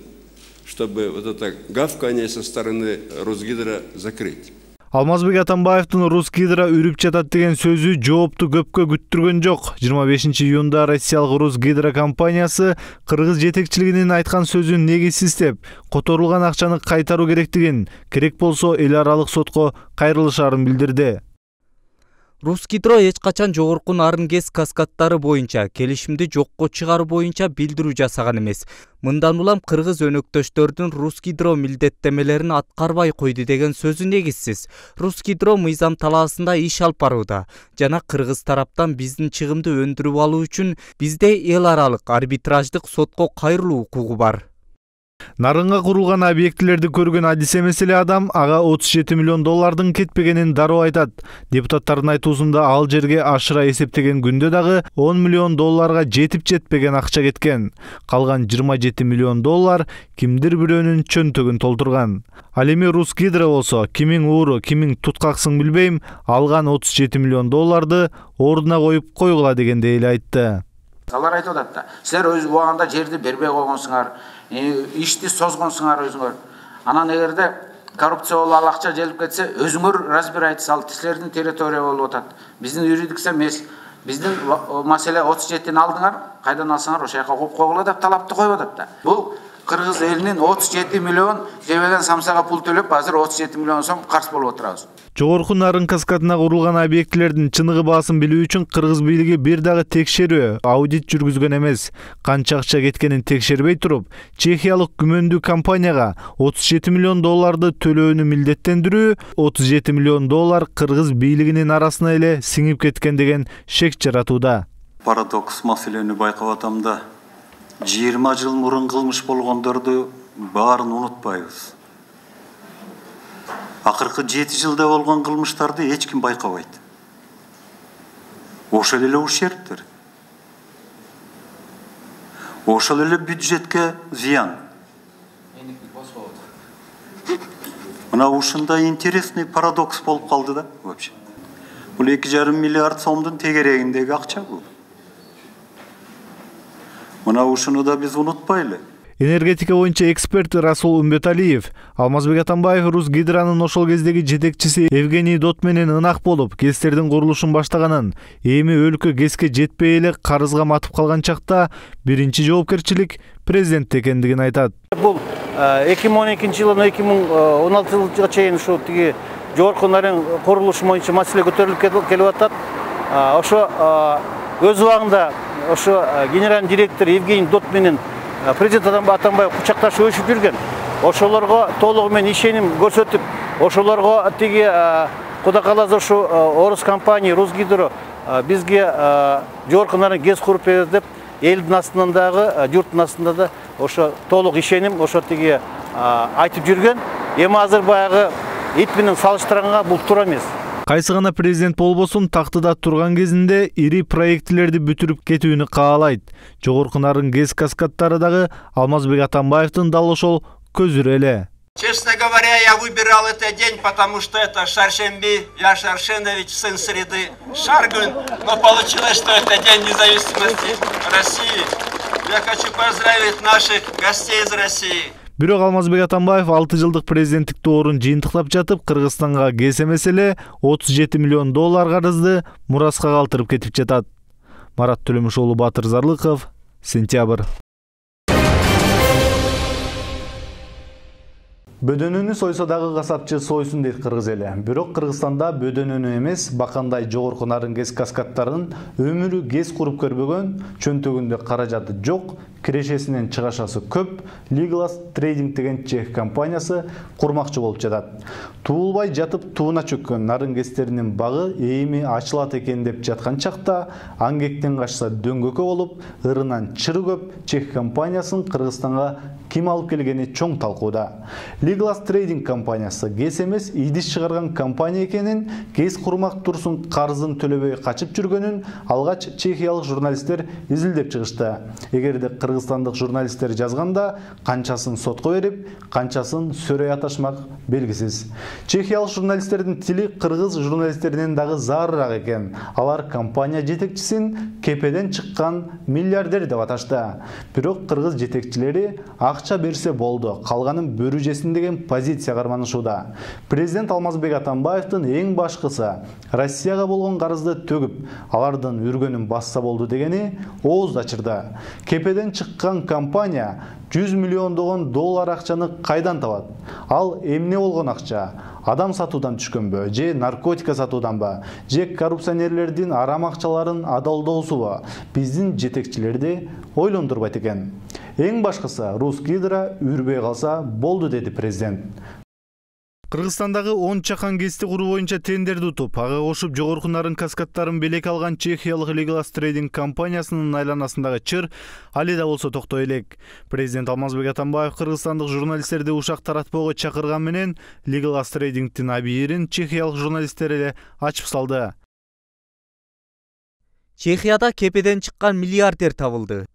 чтобы вот это гавкание со стороны Русгидро закрыть. Алмазбек Атамбаевдин Русгидро үрүп жатат деген сөзү жоопту көпкө күттүргөн жок. 25 июнда Россиялык Русгидро компаниясы кыргыз жетекчилигинин айткан сөзүн негизсиз деп, которулган акчаны кайтаруу керектигин, керек болсо эл аралык сотко кайрылышаарын билдирди. Русгидро эч качан жогорку нарын газ каскадтары боюнча келишимди жокко чыгаруу боюнча билдирүү жасаган эмес. Мындан улам кыргыз өнөктөштөрдүн Русгидро милдеттемелерин аткарбай койду деген сөзү негизсиз. Русгидро мыйзам талаасында иш алып барууда жана кыргыз тараптан биздин чыгымды өндүрүп алуу үчүн бизде эл аралык арбитраждык сотко кайрылуу укугу бар. Нарынга курулган объектилерди көргөн адисе меселе адам ага 37 миллион доллардын кетпегенин дароо айтат. Депутаттардын айтуусунда ал жерге ашыра эсептеген күндө дагы 10 миллион долларга жетпеген акча кеткен. Калган 27 миллион доллар кимдир бирөөнүн чөнтөгүн толтурган. Ал эми Русгидро болсо кимиң ууру, кимиң туткаксың билбейм, алган 37 миллион долларды ордуна коюп койгула дегенде эле айтты. Алар айтып атат да, силер өз убагында жерди бербей койгонсуңар, ишти созгонсуңар өзүңөр. Анан эгерде коррупция болуп ал акча желип кетсе, өзүңөр разбирайтсыз, ал силердин территория болуп атат. Биздин юридиксе эмес. Биздин маселе 37-тен алдыңар, кайдан алсаңар ошол жака коюп койгула деп талапты коюп атат да. Бул кыргыз элинин 37 миллион жебелен самсага пул төлөп, азыр 37 миллион сом карыз болуп отурабыз. Жогорку нарын каскадына курулган объектилердин чыныгы баасын билүү үчүн кыргыз бийлиги бир дагы текшерүү, аудит жүргүзгөн эмес. Канча акча кеткенин текшербей туруп, чехиялык күмөндүү компанияга 37 миллион долларды төлөөнү милдеттендирүү, 37 миллион доллар кыргыз бийлигинин арасына эле сиңип кеткен деген шек жаратууда. Парадокс маселени байкап атам да, 20 жыл мурун кылмыш болгондорду баарын унутпайбыз. Акыркы 7 жылда болгон кылмыштарды эч ким байкабайт. Ошол эле ущербтер. Ошол эле бюджетке зыян. Мына ушундай интересный парадокс болуп калды да вообще. Бул 2,5 миллиард сомдун тегерегиндеги акча бул. Мына ушуну да биз унутпайлы. Энергетика боюнча эксперт Расул Умбеталиев, Алмазбек Атамбаев Русгидронун ошол кездеги жетекчиси Евгений Дот менен ынак болуп, ГЭСтердин курулушун баштаганын, эми өлкө ГЭСке жетпей эле карызга матып калган чакта биринчи жоопкерчилик президент экендигин айтат. Бул 2012 жылдан 2016 жылга чейин ушу тиги жогорку нарын курулушу боюнча маселе көтөрүлүп келип атат. Ошо өз убагында ошо генеральный директор Евгений Дот менен президент Атамбаев кучакташып өшүп жүргөн. Ошолорго толугу менен ишеним көрсөтүп, ошолорго тиги кудай кааласа ошо орус компания Русгидро бизге жогорку нарын ГЭС куруп берет деп элдин астынан дагы, журттун астында да ошо толук ишеним ошо тиги айтып жүргөн. Эми азыр баягы ит менен салыштырганга бул туура эмес. Кайсы гана президент болбосун тактыда турган кезинде ири проектилерди бүтүрүп кетүүнү каалайт. Жогорку нарын ГЭС каскадтары дагы Алмазбек Атамбаевдин дал ошол көзүрө эле. Честно говоря, я выбирал этот день, потому что это Шаршемби, я Шаршенович, сын среды Шаргун, но получилось, что это День независимости России. Я хочу поздравить наших гостей из России. Бирок Алмазбек Атамбаев 6 жылдык президенттикти орун жыйынтыктап жатып, Кыргызстанга ГЭС эмес эле 37 миллион доллар карызды мураска калтырып кетип жатат. Марат Төлөмүш уулу, Батыр Зарлыков, Сентябрь. Бөдөнөнү сойсо дагы касапчы сойсун дейт кыргыз эли. Бирок Кыргызстанда бөдөнөнү эмес, бакандай жогорку нарын ГЭС каскадтарын өмүрү ГЭС куруп көрбөгөн, чөнтөгүндө каражаты жок, кирешесинен чыгашасы көп, Legolas Trading деген чех компаниясы курмакчы болуп жатат. Туулбай жатып тууна чөккөн нарын ГЭСтеринин багы эми ачылат экен деп жаткан чакта, аңгектен качса дөңгөккө болуп, ырынан чыры көп чех компаниясын Кыргызстанга ким алып келгени чоң талкууда. Legolas Trading компаниясы ГЭС эмес идиш чыгарган компания экенин, ГЭС курмак турсун карызын төлөбөй качып жүргөнүн алгач чехиялык журналисттер изилдеп чыгышты. Эгерде кыргызстандык журналисттер жазганда канчасын сотко берип, канчасын сөрөй аташмак белгисиз. Чехиялык журналисттердин тили кыргыз журналисттеринен дагы заарыраак экен. Алар компания жетекчисин кепеден чыккан миллиардер деп аташты. Бирок кыргыз жетекчилери акча берсе болду, калганын бөрү жесин деген позиция карманышууда. Президент Алмазбек Атамбаевдин эң башкысы Россияга болгон карызды төгүп, алардын үргөнүн басса болду дегени ооз ачырды. Кепеден чыккан компания 100 миллиондогон доллар акчаны кайдан табат? Ал эмне болгон акча? Адам сатуудан түшкөнбү, же наркотика сатууданбы, же коррупционерлердин арам акчаларын адалдоосубу? Биздин жетекчилерди ойлондурбайт экен. Эң башкысы Русгидро үрбөй калса болду, деди президент. Кыргызстандагы 10 чакан ГЭСти куруу боюнча тендерди утуп, ага кошуп жогорку нарын каскадтарын белек алган чехиялык Legolas Trading компаниясынын айланасындагы чыр али да болсо токтой элек. Президент Алмазбек Атамбаев кыргызстандык журналисттерди ушак таратпоого чакырган менен Legolas Trading'тин абийирин чехиялык журналисттер эле ачып салды. Чехияда кепеден чыккан миллиардер табылды.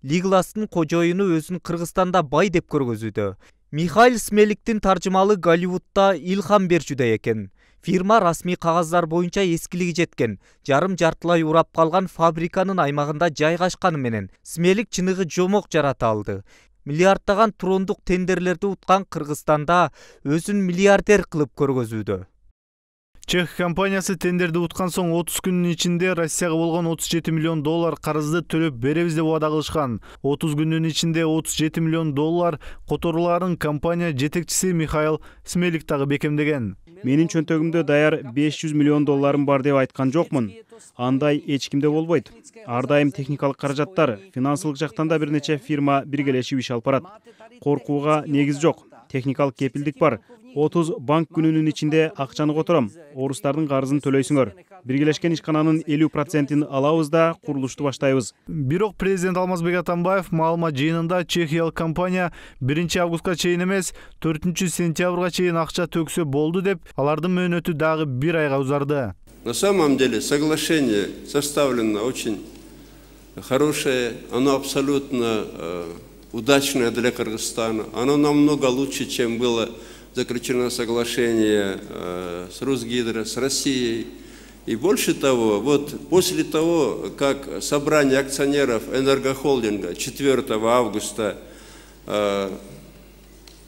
Legolas'тын кожоюну өзүн Кыргызстанда бай деп көргөзүүдө. Михаил Смеликтин таржымалы Голливудда илхам берчүдөй экен. Фирма расмий кагаздар боюнча эскилиги жеткен, жарым-жартылай урап калган фабриканын аймагында жайгашканы менен Смелик чыныгы жомок жарата алды. Миллиарддаган трондук тендерлерди уткан Кыргызстанда өзүн миллиардер кылып көргөзүүдө. Чех компаниясы тендерди уткан соң 30 күнүн ичинде Россияга болгон 37 миллион доллар карызды төлөп беребиз деп убада кылышкан. 30 күнүн ичинде 37 миллион доллар которуларын компания жетекчиси Михаил Смелик дагы бекемдеген. Менин чөнтөгүмдө даяр 500 миллион долларым бар деп айткан жокмун. Андай эч кимде болбойт. Ар дайым техникалык каражаттар, финансылык жактан да бир нече фирма биргелешип иш алып барат. Коркууга негиз жок. Техникалык кепилдик бар. 30 банк күнүнүн ичинде акчаны котором. Орустардын карызын төлөйсүңөр. Биргелешкен ишкананын 50%-ин алабыз да курулушту баштайбыз. Бирок президент Алмазбек Атамбаев маалымат жыйынында чехиялык компания 1 августка чейин эмес, 4 сентябрга чейин акча төксө болду деп, алардын мөөнөтү дагы 1 айга узарды. На самом деле соглашение составлено очень хорошее, оно абсолютно удачное для Кыргызстана. Оно намного лучше, чем было заключено соглашение с Русгидро, с Россией. И больше того, вот после того, как собрание акционеров энергохолдинга 4 августа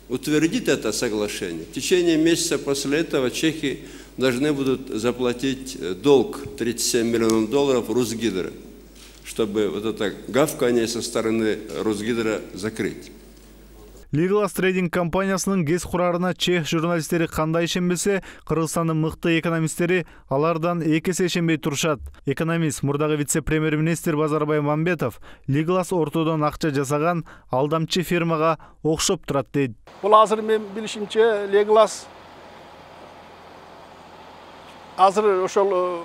утвердит это соглашение, в течение месяца после этого чехи должны будут заплатить долг 37 миллионов долларов Русгидро, чтобы вот это гавканье со стороны Русгидро закрыть. Legolas Trading компаниясынын ГЭС курарына чех журналисттери кандай ишенбесе, Кыргызстандын мыкты экономисттери алардан 2 эсе ишенбей турушат. Экономист, мурдагы вице-премьер-министр Базарбай Мамбетов Legolas ортодон акча жасаган алдамчы фирмага окшоп турат дейт. Бул азыр мен билишимче Legolas азыр ошол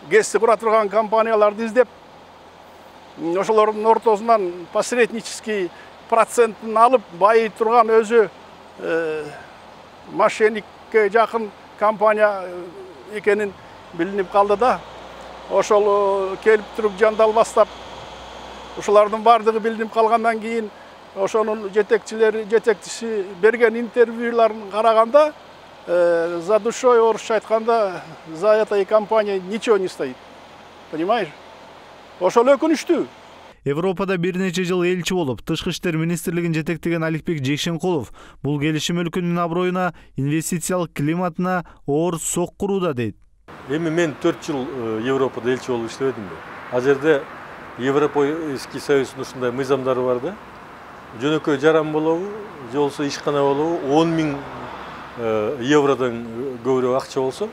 ГЭСти кура турган компанияларды издеп, ошолордун ортосунан посреднический процентин алып, байый турган өзү мошенникке жакын компания экенин билинип калды да. Ошол келип туруп жандалбастап, ошолордун бардыгы билинип калгандан кийин, ошонун жетекчиси берген интервьюларын караганда, за душой, орусча айтканда, за этой компанией ничего не стоит. Понимаешь? Ошол өкүнүчтүү. Европада бир нече жыл элчи болуп, Тышкы иштер министрлигин жетектеген Аликбек Жекшенкулов бул келишим өлкөнүн аброюна, инвестициялык климатына оор сок курууда дейт. Эми мен 4 жыл Европада элчи болуп иштебедимби? Ал жерде Европейский Союздун ушундай мыйзамдары бар да. Жөнөкөй жаран болобу, же болсо ишкана болобу, 10 000 евродон көбүрөөк акча болсо,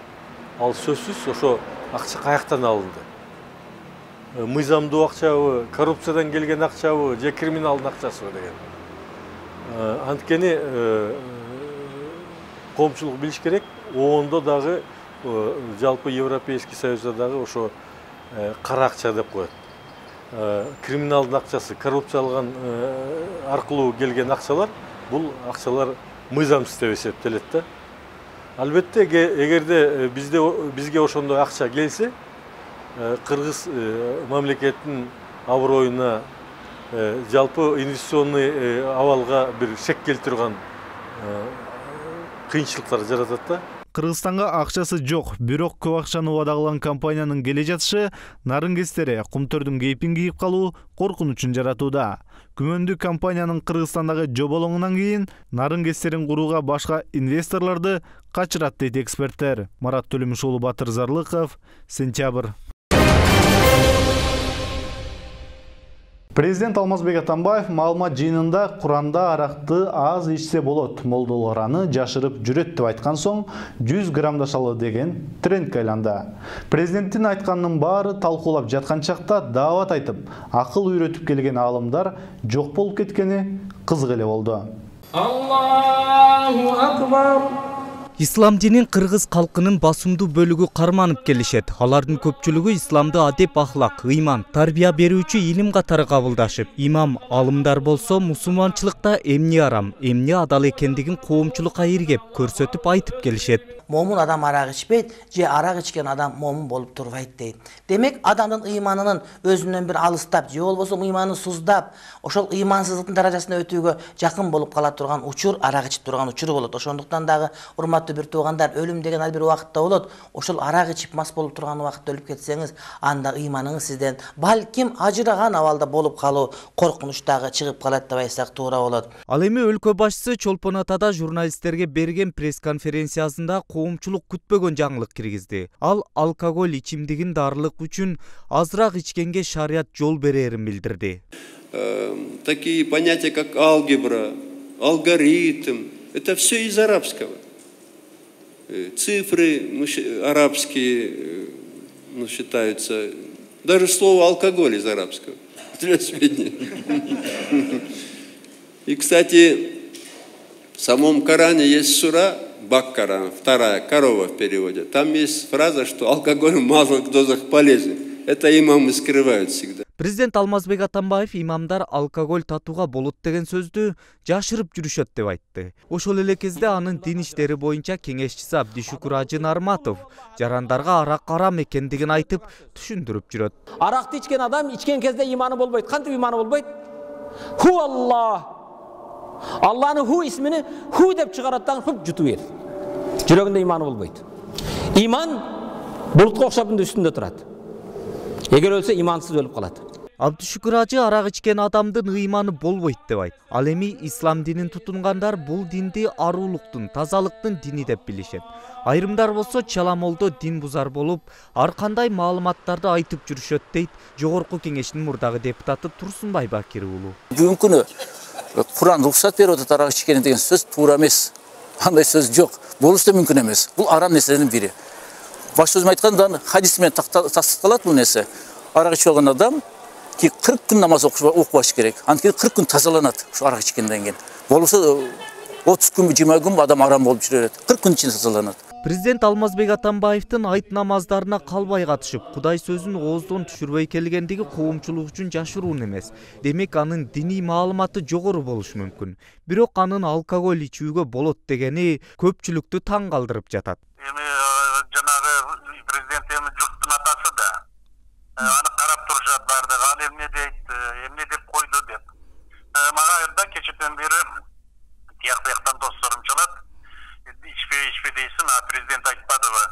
ал сөзсүз ошо акча каяктан алынды. Мыйзамдуу акчабы, коррупциядан келген акчабы, же криминалдын акчасыбы деген. Анткени коомчулук билиш керек, оондо дагы жалпы Европейский Союзда дагы ошо кара акча деп коет. криминалдын акчасы, коррупциялыган аркылуу келген акчалар, бул акчалар мыйзамсыз деп эсептелет да. Албетте, эгерде бизге ошондой акча келсе, Кыргыз мамлекеттин аброюна, жалпы инвестиционный абалга бир шек келтирген кыйынчылыктар жаратат да. Кыргызстанга акчасы жок, бирок көп акчаны убадагылган компаниянын келе жатышы нарынгестери кумтөрдүн кейпин кийип калуу коркунучун жаратууда. Күмөндүү компаниянын Кыргызстандагы жоболоңунан кийин нарынгестерин курууга башка инвесторлорду качырат дейт эксперттер. Марат Төлөмүш уулу, Батыр Зарлыков, Сентябрь. Президент Алмазбек Атамбаев маалымат жыйынында Куранда аракты аз ичсе болот, молдолор аны жашырып жүрөт деп айткан соң 100 грамдашалы деген трендке айланды. Президенттин айтканынын баары талкуулап жаткан чакта даават айтып, акыл үйрөтүп келген аалымдар жок болуп кеткени кызык эле болду. Аллаху акбар. Ислам динин кыргыз калкынын басымдуу бөлүгү карманып келишет. Алардын көпчүлүгү исламды адеп, ахлак, ыйман, тарбия берүүчү илим катары кабылдашып, имам, алымдар болсо мусулманчылыкта эмне арам, эмне адал экендигин коомчулукка иргеп, көрсөтүп айтып келишет. Момун адам арак ичпейт, же арак ичкен адам момун болуп турбайт дейт. Демек, адамдын ыйманынын өзүнөн бир алыстап, же болбосо ыйманы суздап, ошол ыймансыздыктын даражасына өтүүгө жакын болуп кала турган учур, арак ичип турган учуру болот. Ошондуктан дагы урматтуу бир туугандар, өлүм деген ал бир убакытта болот. Ошол арак ичип мас болуп турган убакытта өлүп кетсеңиз, анда ыйманыңыз сизден балким ажыраган абалда болуп калуу коркунучтагы чыгып калат деп айтсак туура болот. Ал эми өлкө башчысы Чолпон Атада журналисттерге берген пресс-конференциясында коомчулук күтпөгөн жаңылык киргизди. Ал алкоголь ичимдигин дарылык үчүн азыраак ичкенге шарият жол берерин билдирди. Такие понятия, как алгебра, алгоритм, это все из арабского. Цифры арабские считаются. Даже слово алкоголь из арабского. Для сведения. И, кстати, в самом Коране есть сура, Бак-Коран, 2 корова в переводе. Там есть фраза, что алкоголь в малых дозах полезен. Это имамы скрывают всегда. Президент Алмазбек Атамбаев имамдар алкоголь татууга болот деген сөздү жашырып жүрүшөт деп айтты. Ошол эле кезде анын дин иштери боюнча кеңешчиси Абдишукур Ажы Нарматов жарандарга арак арам экендигин айтып түшүндүрүп жүрөт. Аракты ичкен адам ичкен кезде иманы болбойт. Кантип иманы болбойт? Ху Аллах. Алланын ху исмини ху деп чыгарат дагы хуп жутуп берет. Жүрөгүндө иманы болбойт. Иман булутка окшоп үстүндө турат. Эгер өлсө имансыз өлүп калат. Абдишукур Ажы арак ичкен адамдын ыйманы болбойт деп айт. Ал эми ислам динин тутунгандар бул динди арулуктун, тазалыктын дини деп билишет. Айрымдар болсо чаламолдо дин бузар болуп, ар кандай маалыматтарды айтып жүрүшөт дейт Жогорку Кеңештин мурдагы депутаты Турсунбай Бакир уулу. Бүгүнкү күнү Куран рухсат берип атат арак ичкен деген сөз туура эмес. Андай сөз жок. Болуш да мүмкүн эмес. Бул арам нерселердин бири. Баш сөзүм айтканда хадис менен тастыкталат бул нерсе. Арак ичип алган адам 40 күн намаз окубаш керек. Анткени 40 күн тазаланат ушу арак ичкенден кийин. Болбосо 30 күн 20 күн адам арам болуп жүрөт. 40 күн ичинде тазаланат. Президент Алмазбек Атамбаевдин айт намаздарына калбай катышып, Кудай сөзүн ооздон түшүрбөй келгендиги коомчулук үчүн жашыруун эмес. Демек анын диний маалыматы жогору болушу мүмкүн. Бирок анын алкоголь ичүүгө болот дегени көпчүлүктү таң калтырып жатат. Жанагы президент эми журттун атасы да. Аны карап турушат бардыгы. Ал эмне дейт, эмне деп койду деп. Мага да кечеден бери тияктан досторум чалат. İçme değilsin, президент айтпадыбы.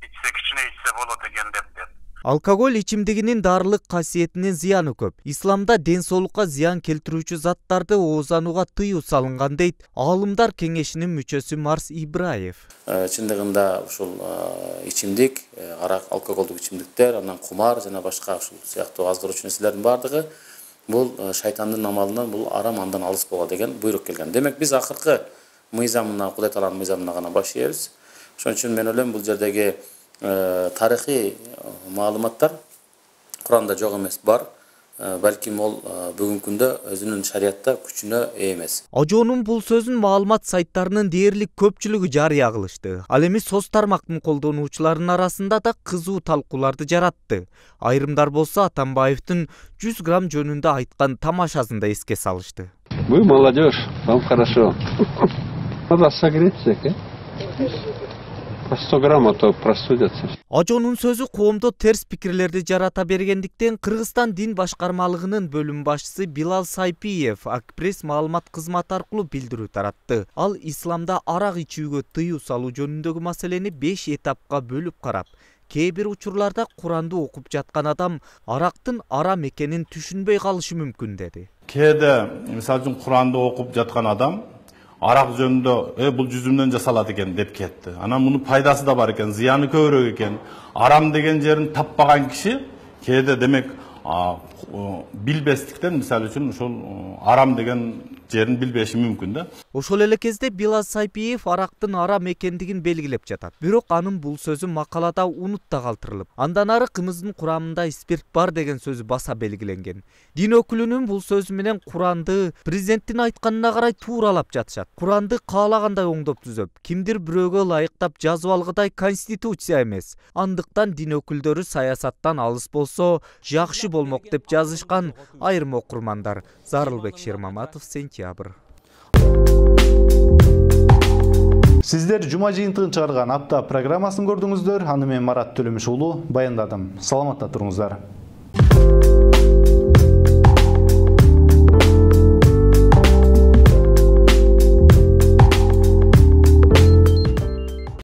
İçse кичине içse болот экен деп. Алкоголь ичимдигинин дарылык касиетинин зыяны көп. Исламда ден соолукка зыян келтирүүчү заттарды оозанууга тыюу салынган дейт Аалымдар кеңешинин мүчөсү Марс Ибраев. Чындыгында ушул ичимдик, арак, алкоголдук ичимдиктер, андан кумар жана башка ушул сыяктуу аздыруучу нерселердин бардыгы бул шайтандын амалынан, бул арам, андан алыс боло деген буйрук келген. Демек биз акыркы мыйзамына, Кудай Тааланын мыйзамына гана баш ийебиз. Ошон үчүн мен ойлойм бул жердеги тарыхый маалыматтар Куранда жок эмес бар. балким ол бүгүнкү күндө өзүнүн шариятта күчүнө ээ эмес. Ажонун бул сөзүн маалымат сайттарынын дээрлик көпчүлүгү жарыя кылышты. Ал эми соц тармактын колдонуучуларынын арасында да кызуу талкууларды жаратты. Айрымдар болсо Атамбаевдин 100 грамм жөнүндө айткан тамашасын да эске салышты. Вы молодежь, вам хорошо. Надо согреться, по 100 грамм, а то простудятся. Ажонун сөзү коомдо терс пикирлерди жарата бергендиктен Кыргызстан дин башкармалыгынын бөлүм башчысы Билал Сайпиев Акпресс маалымат кызматы аркылуу билдирүү таратты. Ал исламда арак ичүүгө тыюу салуу жөнүндөгү маселени 5 этапка бөлүп карап, кээ бир учурларда Куранды окуп жаткан адам арактын арам экенин түшүнбөй калышы мүмкүн деди. Кээде, мисалы үчүн Куранды окуп жаткан адам арак жөнүндө бул жүзүмдөн жасалат экен деп кетти. Анан мунун пайдасы да бар экен, зыяны көбүрөөк экен. Арам деген жерин таппаган киши кээде демек билбестиктен мисалы үчүн ошол арам деген жерин билбеши мүмкүн да. Ошол эле кезде Билал Сайпиев арактын арам экендигин белгилеп жатат. Бирок анын бул сөзү макалада унутта калтырылып, андан ары кымыздын курамында спирт бар деген сөзү баса белгиленген. Дин өкүлүнүн бул сөзү менен Куранды президенттин айтканына карай тууралап жатышат. Куранды каалагандай оңдоп түзөп, кимдир бирөөгө ылайыктап жазып алгыдай конституция эмес. Андыктан дин өкүлдөрү саясаттан алыс болсо жакшы болмок деп жазышкан айрым окурмандар. Зарылбек Шермаматов, Сентябрь. Сиздер жума жыйынтыгын чыгарган апта программасын көрдүңүздөр. Аны мен Марат Төлөмүш уулу баяндадым. Саламатта туруңуздар.